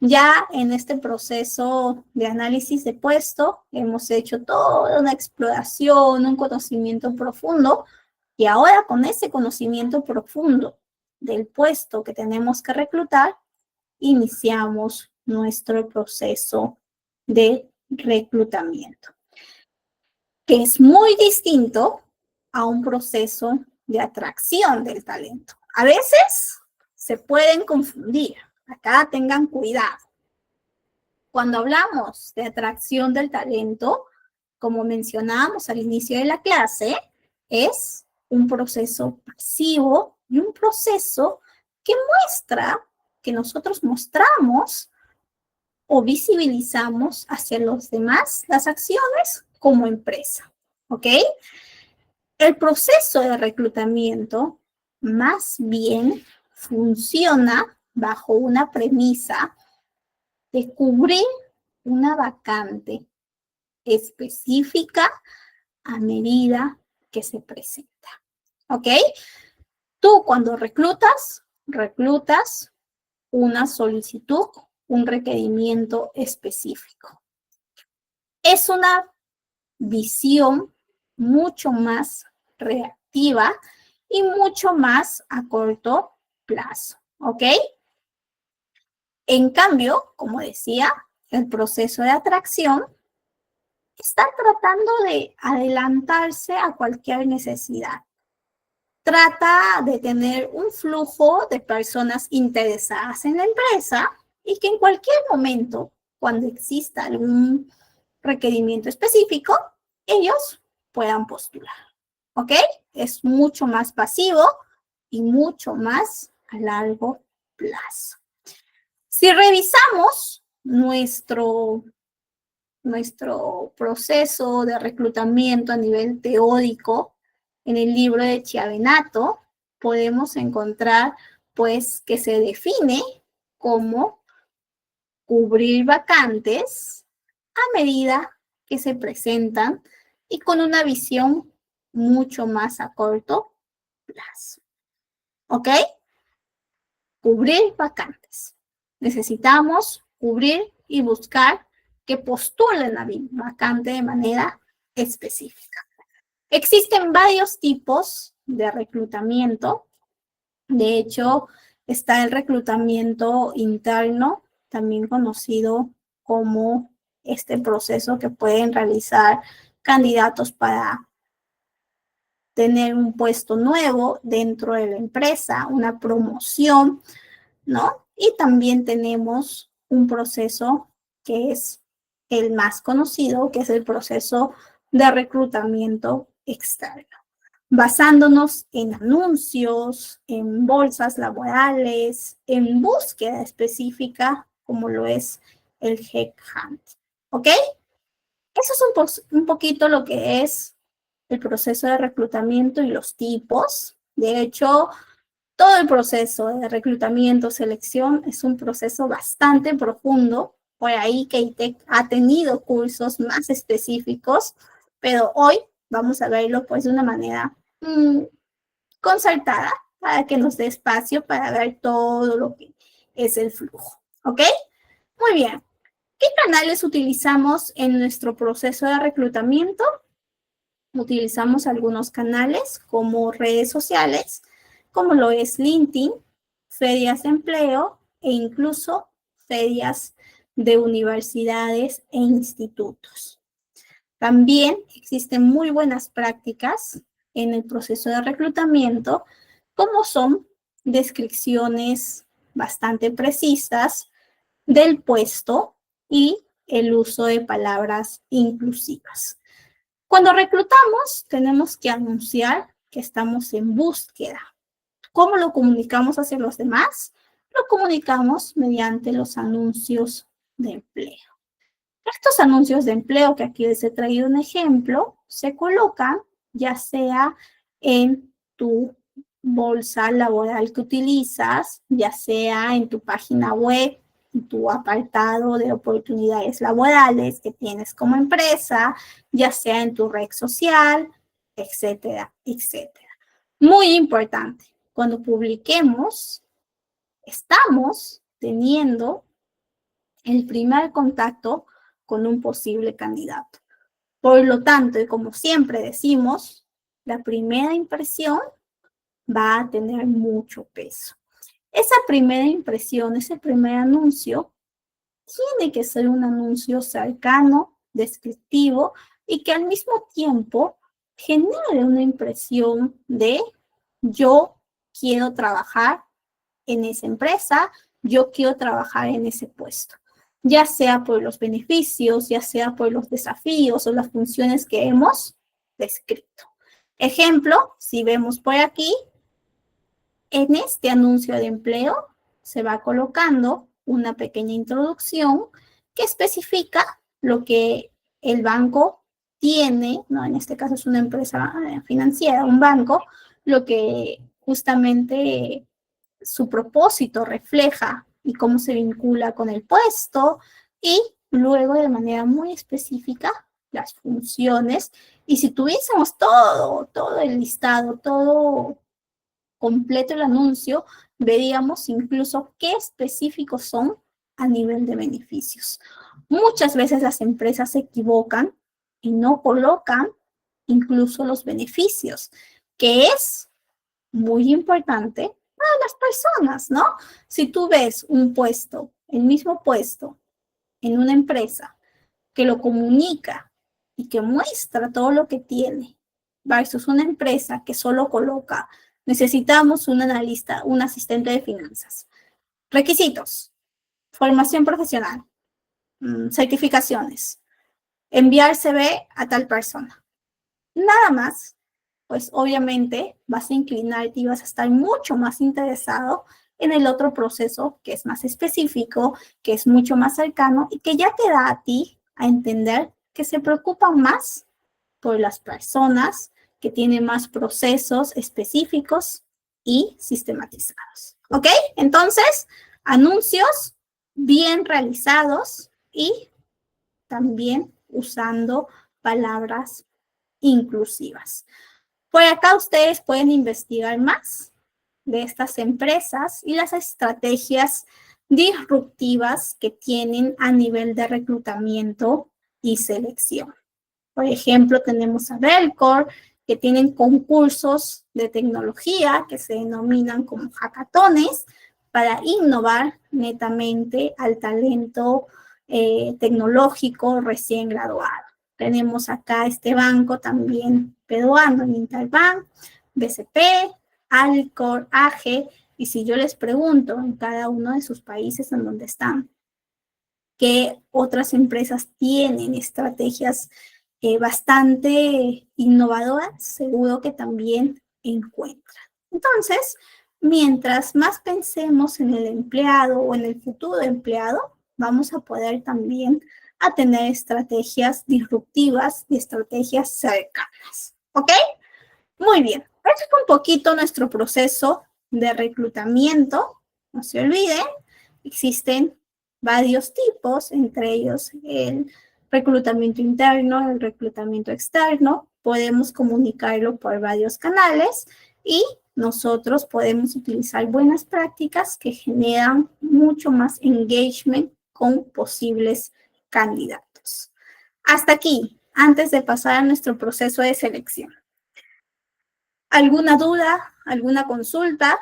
Ya en este proceso de análisis de puesto hemos hecho toda una exploración, un conocimiento profundo, y ahora con ese conocimiento profundo del puesto que tenemos que reclutar, iniciamos nuestro proceso de reclutamiento, que es muy distinto a un proceso de atracción del talento. A veces se pueden confundir. Acá tengan cuidado. Cuando hablamos de atracción del talento, como mencionábamos al inicio de la clase, es un proceso pasivo y un proceso que muestra, que nosotros mostramos o visibilizamos hacia los demás las acciones como empresa. ¿Ok? El proceso de reclutamiento más bien funciona bajo una premisa de cubrir una vacante específica a medida que se presenta. ¿Ok? Tú cuando reclutas una solicitud, un requerimiento específico. Es una visión mucho más reactiva y mucho más a corto plazo, ¿ok? En cambio, como decía, el proceso de atracción está tratando de adelantarse a cualquier necesidad. Trata de tener un flujo de personas interesadas en la empresa y que en cualquier momento, cuando exista algún requerimiento específico, ellos puedan postular. ¿Ok? Es mucho más pasivo y mucho más a largo plazo. Si revisamos nuestro proceso de reclutamiento a nivel teórico en el libro de Chiavenato, podemos encontrar pues que se define como cubrir vacantes a medida que se presentan y con una visión mucho más a corto plazo. ¿Ok? Cubrir vacantes. Necesitamos cubrir y buscar que postulen la vacante de manera específica. Existen varios tipos de reclutamiento. De hecho, está el reclutamiento interno, también conocido como este proceso que pueden realizar candidatos para tener un puesto nuevo dentro de la empresa, una promoción, ¿no? Y también tenemos un proceso que es el más conocido, que es el proceso de reclutamiento externo, basándonos en anuncios, en bolsas laborales, en búsqueda específica, como lo es el headhunt. ¿Ok? Eso es un poquito lo que es el proceso de reclutamiento y los tipos. De hecho, todo el proceso de reclutamiento, selección, es un proceso bastante profundo. Por ahí Keitech ha tenido cursos más específicos, pero hoy vamos a verlo pues de una manera concertada para que nos dé espacio para ver todo lo que es el flujo. ¿Ok? Muy bien. ¿Qué canales utilizamos en nuestro proceso de reclutamiento? Utilizamos algunos canales como redes sociales, como lo es LinkedIn, ferias de empleo e incluso ferias de universidades e institutos. También existen muy buenas prácticas en el proceso de reclutamiento, como son descripciones bastante precisas del puesto y el uso de palabras inclusivas. Cuando reclutamos, tenemos que anunciar que estamos en búsqueda. ¿Cómo lo comunicamos hacia los demás? Lo comunicamos mediante los anuncios de empleo. Estos anuncios de empleo, que aquí les he traído un ejemplo, se colocan ya sea en tu bolsa laboral que utilizas, ya sea en tu página web tu apartado de oportunidades laborales que tienes como empresa, ya sea en tu red social, etcétera, etcétera. Muy importante, cuando publiquemos, estamos teniendo el primer contacto con un posible candidato. Por lo tanto, y como siempre decimos, la primera impresión va a tener mucho peso. Esa primera impresión, ese primer anuncio, tiene que ser un anuncio cercano, descriptivo y que al mismo tiempo genere una impresión de yo quiero trabajar en esa empresa, yo quiero trabajar en ese puesto, ya sea por los beneficios, ya sea por los desafíos o las funciones que hemos descrito. Ejemplo, si vemos por aquí, en este anuncio de empleo se va colocando una pequeña introducción que especifica lo que el banco tiene, ¿no? En este caso es una empresa financiera, un banco, lo que justamente su propósito refleja y cómo se vincula con el puesto y luego de manera muy específica las funciones. Y si tuviésemos todo el listado, todo completo el anuncio, veríamos incluso qué específicos son a nivel de beneficios. Muchas veces las empresas se equivocan y no colocan incluso los beneficios, que es muy importante para las personas, ¿no? Si tú ves un puesto, el mismo puesto en una empresa que lo comunica y que muestra todo lo que tiene versus una empresa que solo coloca, necesitamos un analista, un asistente de finanzas. Requisitos, formación profesional, certificaciones, enviar CV a tal persona. Nada más, pues obviamente vas a inclinarte y vas a estar mucho más interesado en el otro proceso que es más específico, que es mucho más cercano y que ya te da a ti a entender que se preocupan más por las personas, que tienen más procesos específicos y sistematizados. ¿Ok? Entonces, anuncios bien realizados y también usando palabras inclusivas. Por acá ustedes pueden investigar más de estas empresas y las estrategias disruptivas que tienen a nivel de reclutamiento y selección. Por ejemplo, tenemos a Belcor, que tienen concursos de tecnología que se denominan como hackatones para innovar netamente al talento tecnológico recién graduado. Tenemos acá este banco también peruano, Interbank, BCP, Alcor, AGE, y si yo les pregunto en cada uno de sus países en donde están, ¿qué otras empresas tienen estrategias bastante innovadoras? Seguro que también encuentran. Entonces, mientras más pensemos en el empleado o en el futuro empleado, vamos a poder también a tener estrategias disruptivas y estrategias cercanas. ¿Ok? Muy bien. Este es un poquito nuestro proceso de reclutamiento. No se olviden, existen varios tipos, entre ellos el reclutamiento interno, el reclutamiento externo. Podemos comunicarlo por varios canales y nosotros podemos utilizar buenas prácticas que generan mucho más engagement con posibles candidatos. Hasta aquí, antes de pasar a nuestro proceso de selección. ¿Alguna duda? ¿Alguna consulta?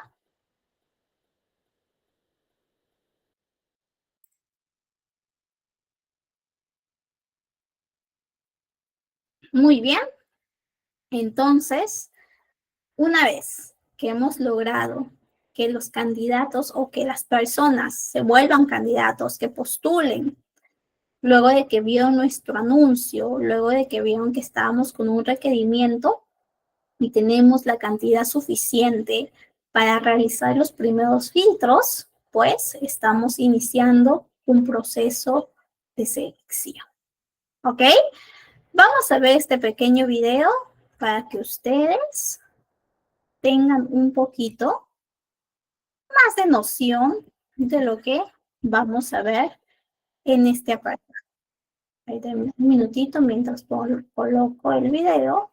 Muy bien. Entonces, una vez que hemos logrado que los candidatos o que las personas se vuelvan candidatos, que postulen, luego de que vieron nuestro anuncio, luego de que vieron que estábamos con un requerimiento y tenemos la cantidad suficiente para realizar los primeros filtros, pues estamos iniciando un proceso de selección. ¿Ok? Vamos a ver este pequeño video para que ustedes tengan un poquito más de noción de lo que vamos a ver en este apartado. Ahí denme un minutito mientras coloco el video.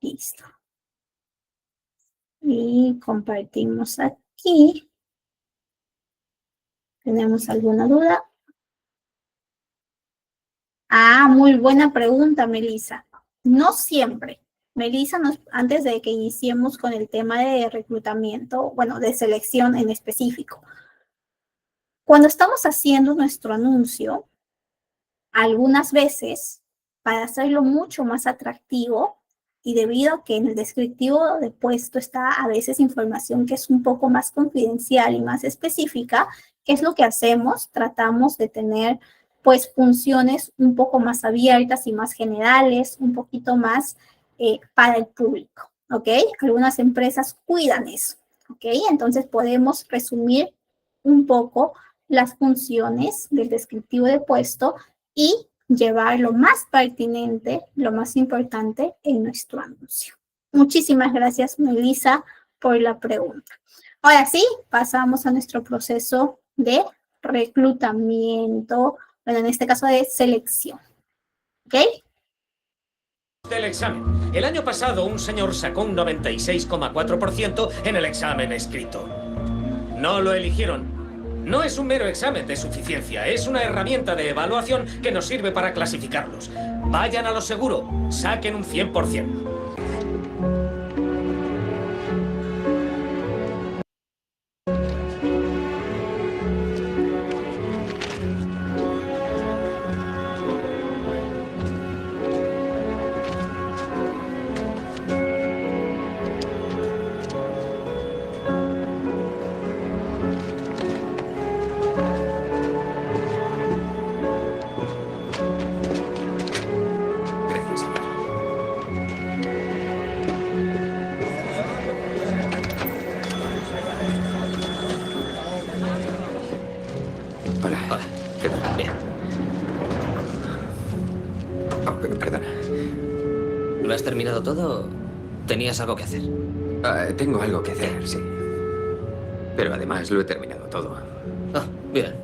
Listo. Y compartimos aquí. ¿Tenemos alguna duda? Ah, muy buena pregunta, Melissa. No siempre. Melissa, antes de que iniciemos con el tema de reclutamiento, bueno, de selección en específico. Cuando estamos haciendo nuestro anuncio, algunas veces, para hacerlo mucho más atractivo, y debido a que en el descriptivo de puesto está a veces información que es un poco más confidencial y más específica, ¿qué es lo que hacemos? Tratamos de tener pues funciones un poco más abiertas y más generales, un poquito más para el público, ¿ok? Algunas empresas cuidan eso, ¿ok? Entonces podemos resumir un poco las funciones del descriptivo de puesto y llevar lo más pertinente, lo más importante en nuestro anuncio. Muchísimas gracias, Melissa, por la pregunta. Ahora sí, pasamos a nuestro proceso de reclutamiento, bueno, en este caso de selección. ¿Ok? Del examen. El año pasado un señor sacó un 96,4% en el examen escrito. No lo eligieron. No es un mero examen de suficiencia, es una herramienta de evaluación que nos sirve para clasificarlos. Vayan a lo seguro, saquen un 100%. Hola. Hola. ¿Qué tal? Bien. Perdona. ¿Lo has terminado todo? ¿Tenías algo que hacer? Tengo algo que hacer, sí. Pero además lo he terminado todo. Ah, bien.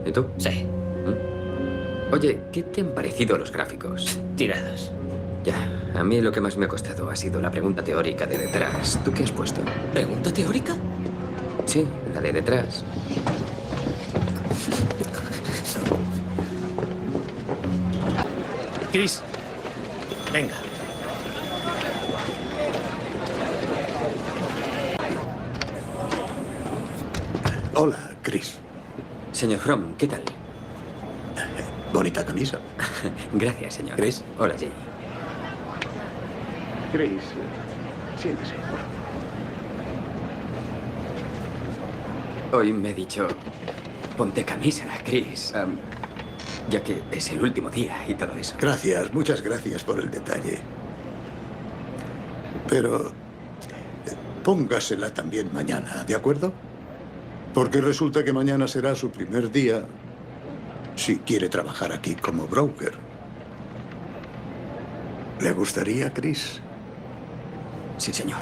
¿Y tú? Sí. Oye, ¿qué te han parecido los gráficos? Tirados. Ya, a mí lo que más me ha costado ha sido la pregunta teórica de detrás. ¿Tú qué has puesto? ¿Pregunta teórica? Sí, la de detrás. Chris, venga. Hola, Chris. Señor Fromm, ¿qué tal? Bonita camisa. Gracias, señor. Chris. Hola, Jay. Chris, siéntese. Hoy me he dicho, ponte camisa, Chris. Ya que es el último día y todo eso. Gracias, muchas gracias por el detalle. Pero póngasela también mañana, ¿de acuerdo? Porque resulta que mañana será su primer día si quiere trabajar aquí como broker. ¿Le gustaría, Chris? Sí, señor.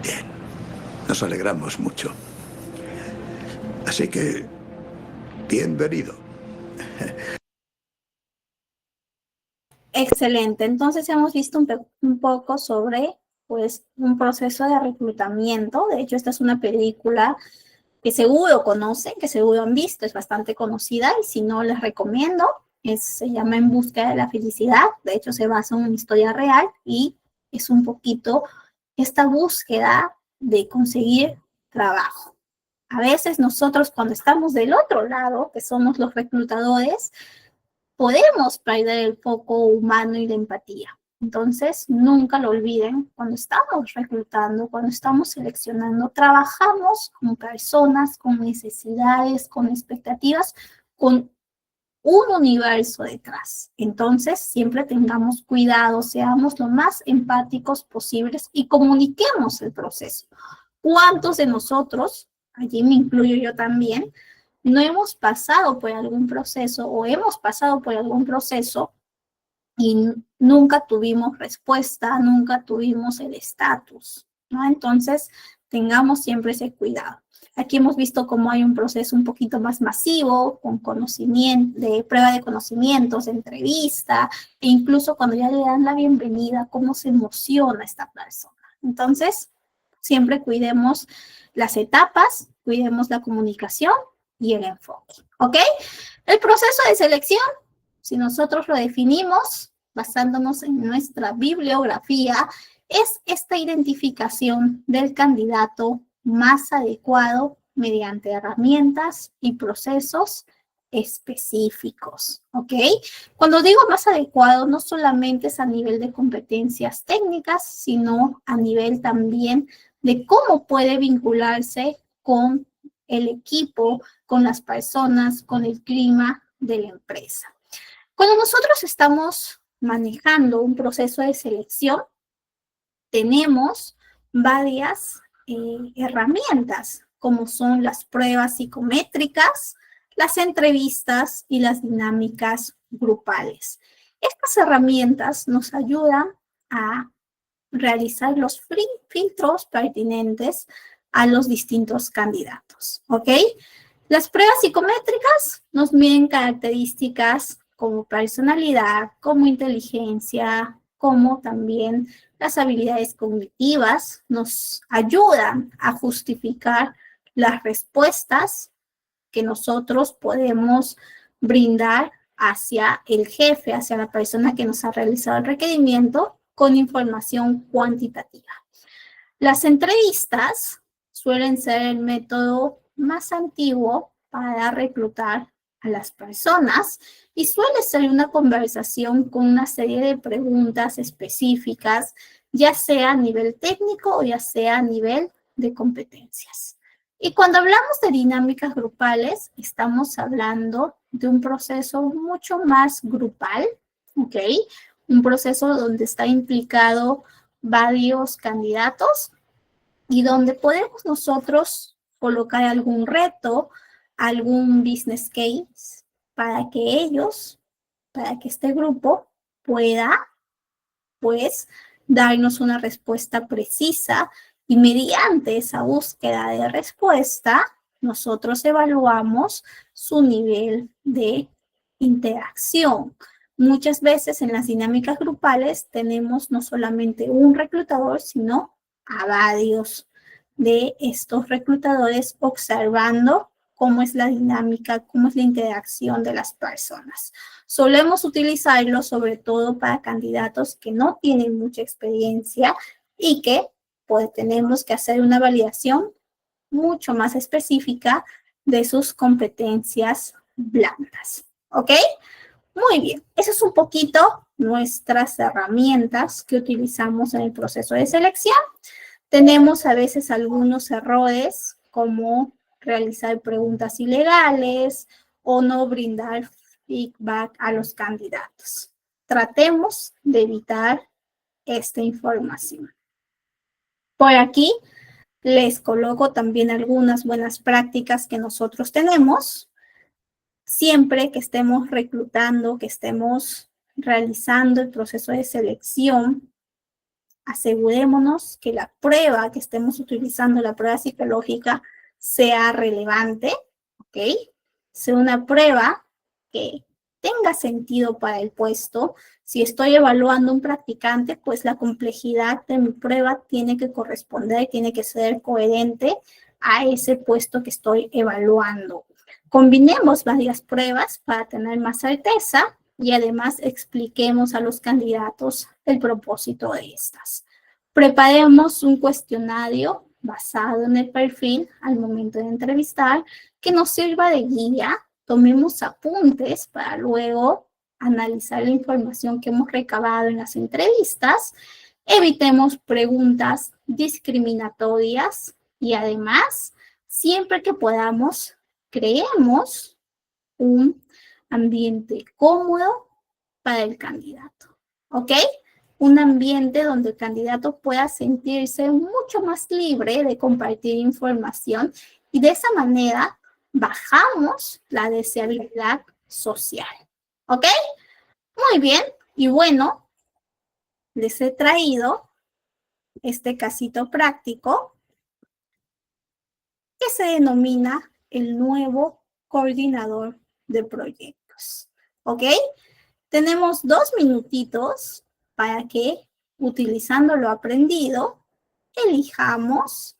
Bien. Nos alegramos mucho. Así que, bienvenido. Excelente. Entonces hemos visto un poco sobre pues un proceso de reclutamiento. De hecho, esta es una película que seguro conocen, que seguro han visto, es bastante conocida y si no les recomiendo, se llama En busca de la felicidad. De hecho, se basa en una historia real y es un poquito esta búsqueda de conseguir trabajo. A veces nosotros cuando estamos del otro lado, que somos los reclutadores, podemos perder el foco humano y la empatía. Entonces, nunca lo olviden, cuando estamos reclutando, cuando estamos seleccionando, trabajamos con personas, con necesidades, con expectativas, con un universo detrás. Entonces, siempre tengamos cuidado, seamos lo más empáticos posibles y comuniquemos el proceso. ¿Cuántos de nosotros, allí me incluyo yo también, no hemos pasado por algún proceso o hemos pasado por algún proceso y nunca tuvimos respuesta, nunca tuvimos el estatus, ¿no? Entonces, tengamos siempre ese cuidado. Aquí hemos visto cómo hay un proceso un poquito más masivo, con conocimiento, de prueba de conocimientos, de entrevista, e incluso cuando ya le dan la bienvenida, cómo se emociona esta persona. Entonces, siempre cuidemos las etapas, cuidemos la comunicación y el enfoque, ¿ok? El proceso de selección, si nosotros lo definimos basándonos en nuestra bibliografía, es esta identificación del candidato más adecuado mediante herramientas y procesos específicos, ¿ok? Cuando digo más adecuado, no solamente es a nivel de competencias técnicas, sino a nivel también de cómo puede vincularse con el equipo, con las personas, con el clima de la empresa. Cuando nosotros estamos manejando un proceso de selección, tenemos varias herramientas, como son las pruebas psicométricas, las entrevistas y las dinámicas grupales. Estas herramientas nos ayudan a realizar los filtros pertinentes a los distintos candidatos, ¿ok? Las pruebas psicométricas nos miden características como personalidad, como inteligencia, como también las habilidades cognitivas, nos ayudan a justificar las respuestas que nosotros podemos brindar hacia el jefe, hacia la persona que nos ha realizado el requerimiento con información cuantitativa. Las entrevistas suelen ser el método más antiguo para reclutar a las personas y suele ser una conversación con una serie de preguntas específicas, ya sea a nivel técnico o ya sea a nivel de competencias. Y cuando hablamos de dinámicas grupales, estamos hablando de un proceso mucho más grupal, ¿ok? Un proceso donde está implicado varios candidatos y donde podemos nosotros colocar algún reto, algún business case para que ellos, para que este grupo pueda, pues, darnos una respuesta precisa y mediante esa búsqueda de respuesta, nosotros evaluamos su nivel de interacción. Muchas veces en las dinámicas grupales tenemos no solamente un reclutador, sino a varios de estos reclutadores observando cómo es la dinámica, cómo es la interacción de las personas. Solemos utilizarlo sobre todo para candidatos que no tienen mucha experiencia y que pues tenemos que hacer una validación mucho más específica de sus competencias blandas. ¿Ok? Muy bien. Eso es un poquito nuestras herramientas que utilizamos en el proceso de selección. Tenemos a veces algunos errores como realizar preguntas ilegales o no brindar feedback a los candidatos. Tratemos de evitar esta información. Por aquí les coloco también algunas buenas prácticas que nosotros tenemos. Siempre que estemos reclutando, que estemos realizando el proceso de selección, asegurémonos que la prueba que estemos utilizando, la prueba psicológica, sea relevante, ¿ok? Sea una prueba que tenga sentido para el puesto. Si estoy evaluando un practicante, pues la complejidad de mi prueba tiene que corresponder, tiene que ser coherente a ese puesto que estoy evaluando. Combinemos varias pruebas para tener más certeza y además expliquemos a los candidatos el propósito de estas. Preparemos un cuestionario basado en el perfil al momento de entrevistar que nos sirva de guía. Tomemos apuntes para luego analizar la información que hemos recabado en las entrevistas. Evitemos preguntas discriminatorias y además, siempre que podamos, creemos un ambiente cómodo para el candidato, ¿ok? Un ambiente donde el candidato pueda sentirse mucho más libre de compartir información y de esa manera bajamos la deseabilidad social, ¿ok? Muy bien, y bueno, les he traído este casito práctico que se denomina el nuevo coordinador de proyectos. ¿Ok? Tenemos 2 minutitos para que, utilizando lo aprendido, elijamos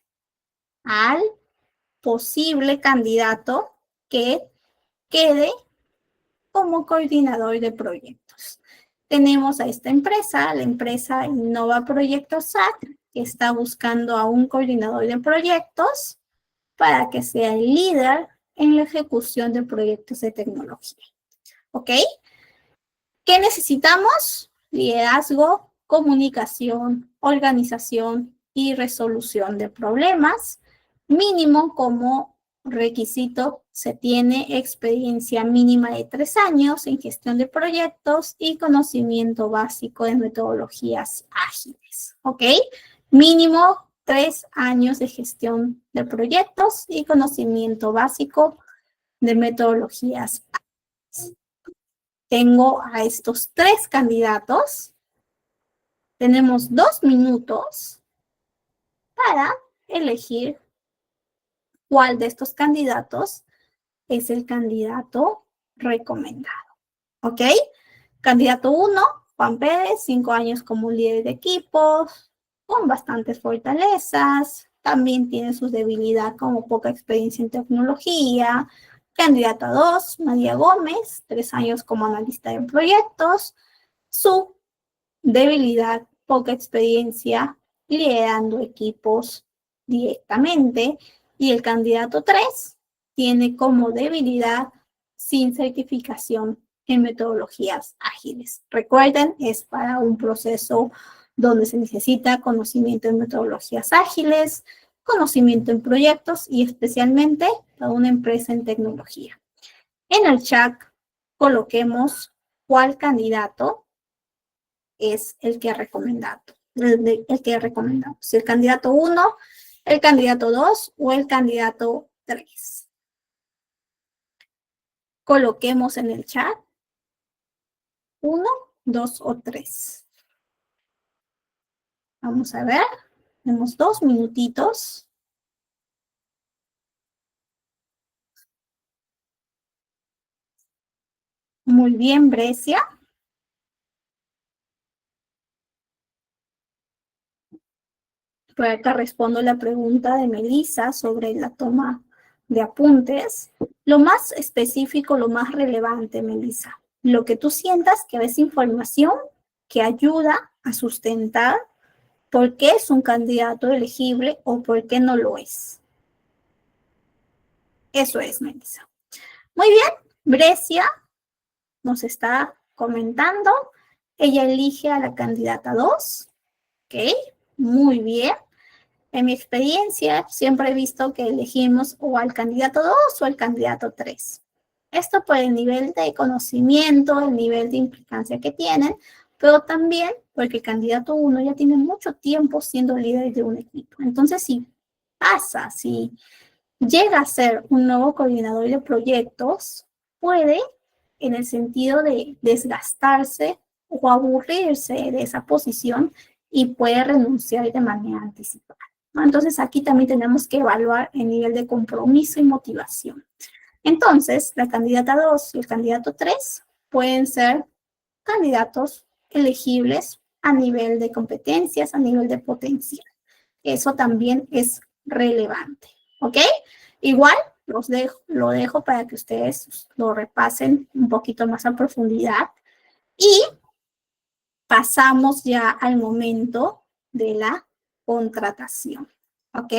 al posible candidato que quede como coordinador de proyectos. Tenemos a esta empresa, la empresa Innova Proyectos SAT, que está buscando a un coordinador de proyectos para que sea el líder en la ejecución de proyectos de tecnología. ¿Ok? ¿Qué necesitamos? Liderazgo, comunicación, organización y resolución de problemas. Mínimo como requisito se tiene experiencia mínima de 3 años en gestión de proyectos y conocimiento básico de metodologías ágiles. ¿Ok? Mínimo 3 años de gestión de proyectos y conocimiento básico de metodologías ágiles. Tengo a estos 3 candidatos. Tenemos 2 minutos para elegir cuál de estos candidatos es el candidato recomendado. ¿Ok? Candidato 1, Juan Pérez, 5 años como líder de equipos, con bastantes fortalezas. También tiene sus debilidades como poca experiencia en tecnología. Candidata 2, María Gómez, 3 años como analista de proyectos. Su debilidad, poca experiencia liderando equipos directamente. Y el candidato 3 tiene como debilidad sin certificación en metodologías ágiles. Recuerden, es para un proceso donde se necesita conocimiento en metodologías ágiles, conocimiento en proyectos y especialmente para una empresa en tecnología. En el chat coloquemos cuál candidato es el que ha recomendado. El que ha recomendado. Si el candidato 1, el candidato 2 o el candidato 3. Coloquemos en el chat 1, 2 o 3. Vamos a ver. Tenemos 2 minutitos. Muy bien, Brescia. Por acá respondo la pregunta de Melissa sobre la toma de apuntes. Lo más específico, lo más relevante, Melissa. Lo que tú sientas que es información que ayuda a sustentar por qué es un candidato elegible o por qué no lo es. Eso es, Melissa. Muy bien, Brescia nos está comentando. Ella elige a la candidata 2. Ok, muy bien. En mi experiencia, siempre he visto que elegimos o al candidato 2 o al candidato 3. Esto por el nivel de conocimiento, el nivel de implicancia que tienen, pero también porque el candidato 1 ya tiene mucho tiempo siendo líder de un equipo. Entonces, si llega a ser un nuevo coordinador de proyectos, puede, en el sentido de desgastarse o aburrirse de esa posición y puede renunciar de manera anticipada. Entonces, aquí también tenemos que evaluar el nivel de compromiso y motivación. Entonces, la candidata 2 y el candidato 3 pueden ser candidatos elegibles a nivel de competencias, a nivel de potencial. Eso también es relevante, ¿ok? Igual lo dejo para que ustedes lo repasen un poquito más a profundidad y pasamos ya al momento de la contratación, ¿ok?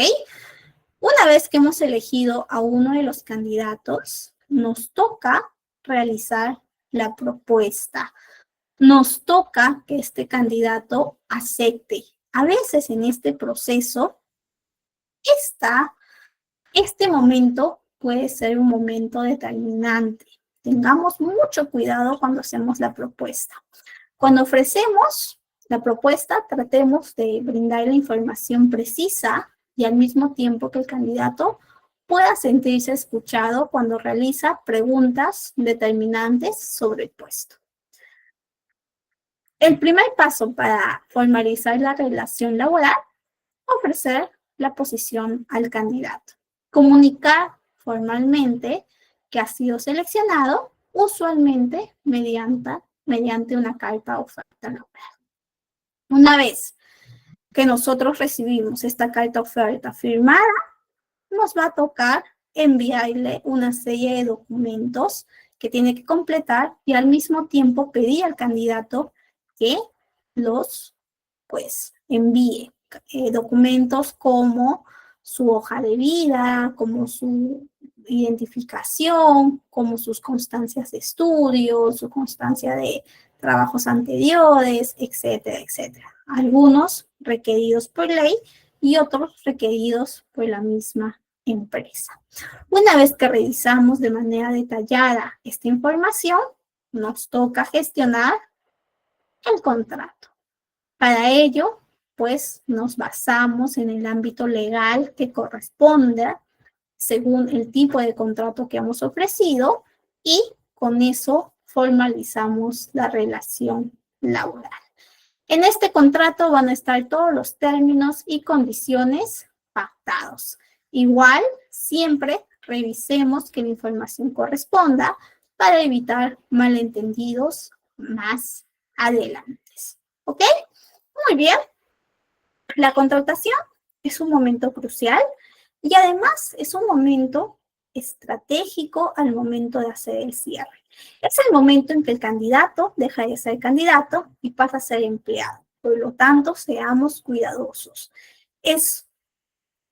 Una vez que hemos elegido a uno de los candidatos, nos toca realizar la propuesta. Nos toca que este candidato acepte. A veces en este proceso, este momento puede ser un momento determinante. Tengamos mucho cuidado cuando hacemos la propuesta. Cuando ofrecemos la propuesta, tratemos de brindar la información precisa y al mismo tiempo que el candidato pueda sentirse escuchado cuando realiza preguntas determinantes sobre el puesto. El primer paso para formalizar la relación laboral, ofrecer la posición al candidato. comunicar formalmente que ha sido seleccionado, usualmente mediante una carta oferta laboral. Una vez que nosotros recibimos esta carta oferta firmada, nos va a tocar enviarle una serie de documentos que tiene que completar y al mismo tiempo pedir al candidato que los envíe documentos como su hoja de vida, como su identificación, como sus constancias de estudio, su constancia de trabajos anteriores, etcétera, etcétera. Algunos requeridos por ley y otros requeridos por la misma empresa. Una vez que revisamos de manera detallada esta información, nos toca gestionar el contrato. Para ello, nos basamos en el ámbito legal que corresponda según el tipo de contrato que hemos ofrecido y con eso formalizamos la relación laboral. En este contrato van a estar todos los términos y condiciones pactados. Igual, siempre revisemos que la información corresponda para evitar malentendidos más adelante. ¿Ok? Muy bien. La contratación es un momento crucial y además es un momento estratégico al momento de hacer el cierre. Es el momento en que el candidato deja de ser candidato y pasa a ser empleado. Por lo tanto, seamos cuidadosos. Es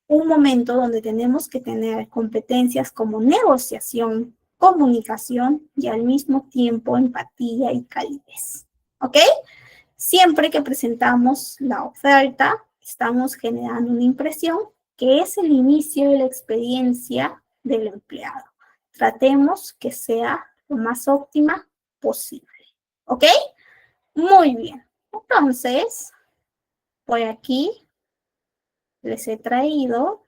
un momento donde tenemos que tener competencias como negociación, comunicación y al mismo tiempo empatía y calidez. ¿Ok? Siempre que presentamos la oferta, estamos generando una impresión que es el inicio de la experiencia del empleado. Tratemos que sea lo más óptima posible. ¿Ok? Muy bien. Entonces, por aquí les he traído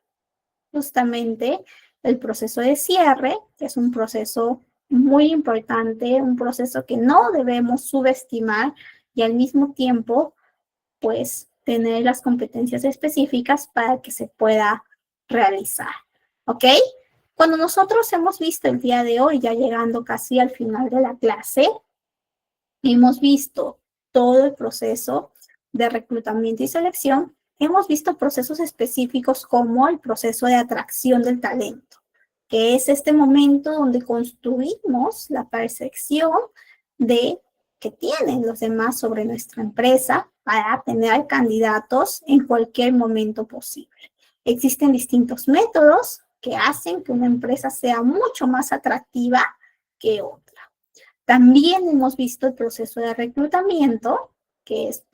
justamente el proceso de cierre, que es un proceso muy importante, un proceso que no debemos subestimar y al mismo tiempo, tener las competencias específicas para que se pueda realizar. ¿Ok? Cuando nosotros hemos visto el día de hoy, ya llegando casi al final de la clase, hemos visto todo el proceso de reclutamiento y selección, hemos visto procesos específicos como el proceso de atracción del talento, que es este momento donde construimos la percepción de que tienen los demás sobre nuestra empresa para tener candidatos en cualquier momento posible. Existen distintos métodos que hacen que una empresa sea mucho más atractiva que otra. También hemos visto el proceso de reclutamiento, que es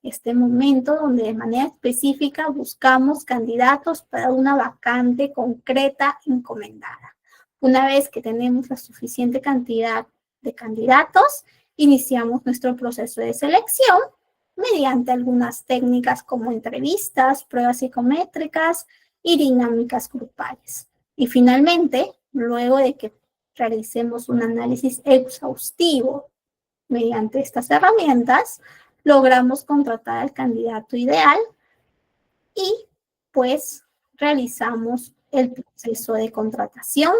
este momento donde de manera específica buscamos candidatos para una vacante concreta encomendada. Una vez que tenemos la suficiente cantidad de candidatos, iniciamos nuestro proceso de selección mediante algunas técnicas como entrevistas, pruebas psicométricas y dinámicas grupales. Y finalmente, luego de que realicemos un análisis exhaustivo mediante estas herramientas, logramos contratar al candidato ideal y realizamos el proceso de contratación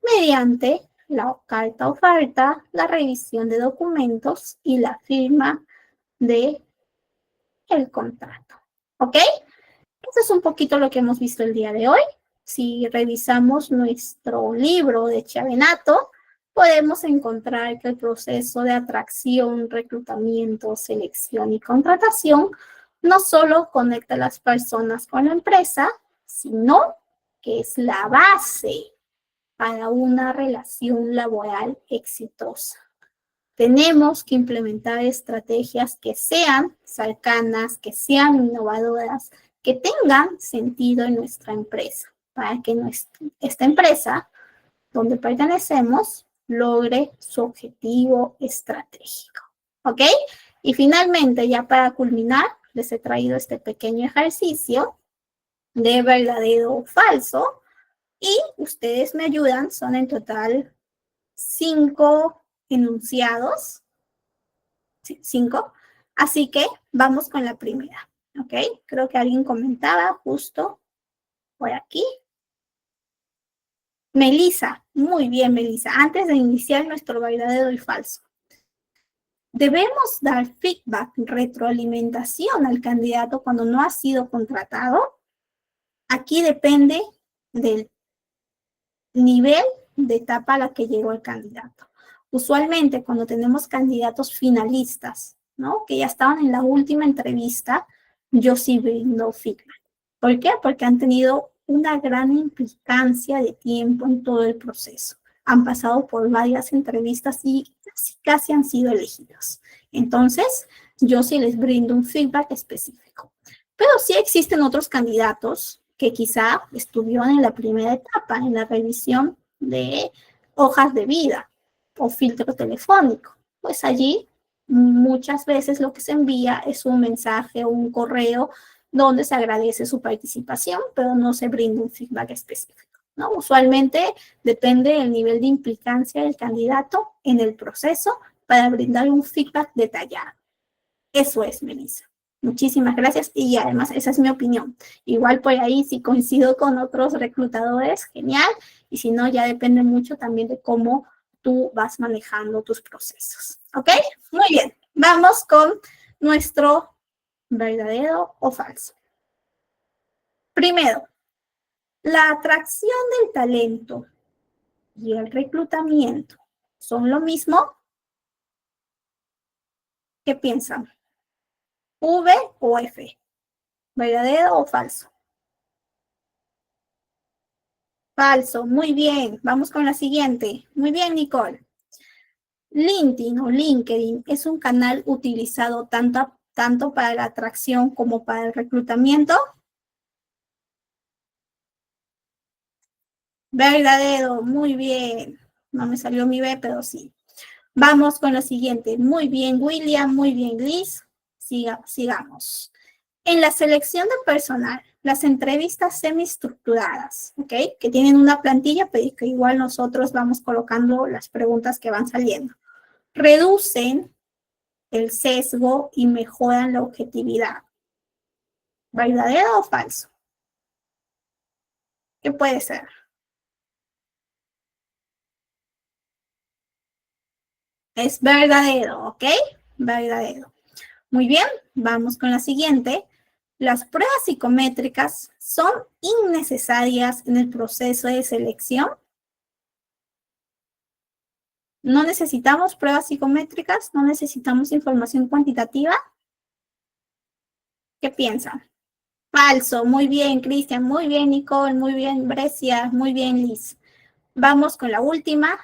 mediante la carta oferta, la revisión de documentos y la firma de el contrato. ¿Ok? Eso es un poquito lo que hemos visto el día de hoy. Si revisamos nuestro libro de Chiavenato, podemos encontrar que el proceso de atracción, reclutamiento, selección y contratación no solo conecta a las personas con la empresa, sino que es la base para una relación laboral exitosa. Tenemos que implementar estrategias que sean cercanas, que sean innovadoras, que tengan sentido en nuestra empresa, para que esta empresa, donde pertenecemos, logre su objetivo estratégico. ¿Ok? Y finalmente, ya para culminar, les he traído este pequeño ejercicio de verdadero o falso, y ustedes me ayudan, son en total 5 enunciados, 5, así que vamos con la primera, ¿ok? Creo que alguien comentaba justo por aquí. Melissa, muy bien, Melissa. Antes de iniciar nuestro verdadero y falso, debemos dar feedback, retroalimentación al candidato cuando no ha sido contratado. Aquí depende del nivel de etapa a la que llegó el candidato. Usualmente cuando tenemos candidatos finalistas, ¿no? Que ya estaban en la última entrevista, yo sí brindo feedback. ¿Por qué? Porque han tenido una gran implicancia de tiempo en todo el proceso. Han pasado por varias entrevistas y casi han sido elegidos. Entonces, yo sí les brindo un feedback específico. Pero sí existen otros candidatos que quizá estuvieron en la primera etapa, en la revisión de hojas de vida o filtro telefónico. Pues allí muchas veces lo que se envía es un mensaje o un correo donde se agradece su participación, pero no se brinda un feedback específico, ¿no? Usualmente depende del nivel de implicancia del candidato en el proceso para brindar un feedback detallado. Eso es, Melissa. Muchísimas gracias y además esa es mi opinión. Igual por ahí si coincido con otros reclutadores, genial, y si no ya depende mucho también de cómo tú vas manejando tus procesos. ¿Ok? Muy bien, vamos con nuestro verdadero o falso. Primero, la atracción del talento y el reclutamiento son lo mismo. ¿Qué piensan? ¿V o F? ¿Verdadero o falso? Falso, muy bien. Vamos con la siguiente. Muy bien, Nicole. LinkedIn o LinkedIn es un canal utilizado tanto para la atracción como para el reclutamiento. Verdadero, muy bien. No me salió mi B, pero sí. Vamos con la siguiente. Muy bien, William, muy bien, Liz. Sigamos. En la selección de personal, las entrevistas semiestructuradas, ¿ok? Que tienen una plantilla, pero que igual nosotros vamos colocando las preguntas que van saliendo. Reducen el sesgo y mejoran la objetividad. ¿Verdadero o falso? ¿Qué puede ser? Es verdadero, ¿ok? Verdadero. Muy bien, vamos con la siguiente. Las pruebas psicométricas son innecesarias en el proceso de selección. ¿No necesitamos pruebas psicométricas? ¿No necesitamos información cuantitativa? ¿Qué piensan? Falso. Muy bien, Cristian. Muy bien, Nicole. Muy bien, Brescia. Muy bien, Liz. Vamos con la última.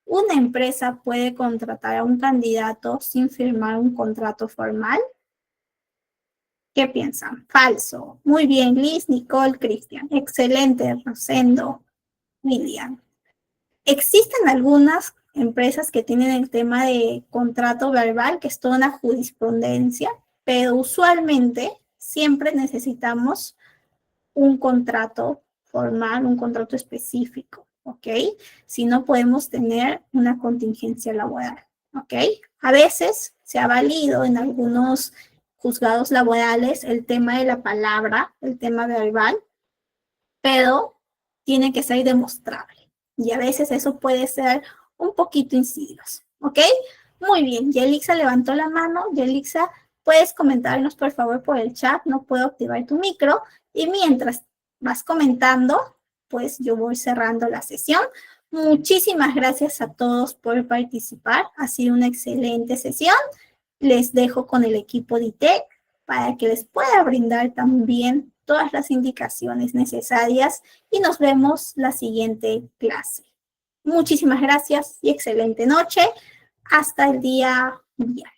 ¿Una empresa puede contratar a un candidato sin firmar un contrato formal? ¿Qué piensan? Falso. Muy bien, Liz, Nicole, Cristian. Excelente, Rosendo, William. Existen algunas empresas que tienen el tema de contrato verbal, que es toda una jurisprudencia, pero usualmente siempre necesitamos un contrato formal, un contrato específico, ¿ok? Si no podemos tener una contingencia laboral, ¿ok? A veces se ha valido en algunos juzgados laborales el tema de la palabra, el tema verbal, pero tiene que ser demostrable. Y a veces eso puede ser un poquito insidioso, ¿ok? Muy bien, Yelixa levantó la mano. Yelixa, puedes comentarnos por favor por el chat, no puedo activar tu micro. Y mientras vas comentando, pues yo voy cerrando la sesión. Muchísimas gracias a todos por participar, ha sido una excelente sesión. Les dejo con el equipo de ITEC para que les pueda brindar también todas las indicaciones necesarias y nos vemos la siguiente clase. Muchísimas gracias y excelente noche. Hasta el día viernes.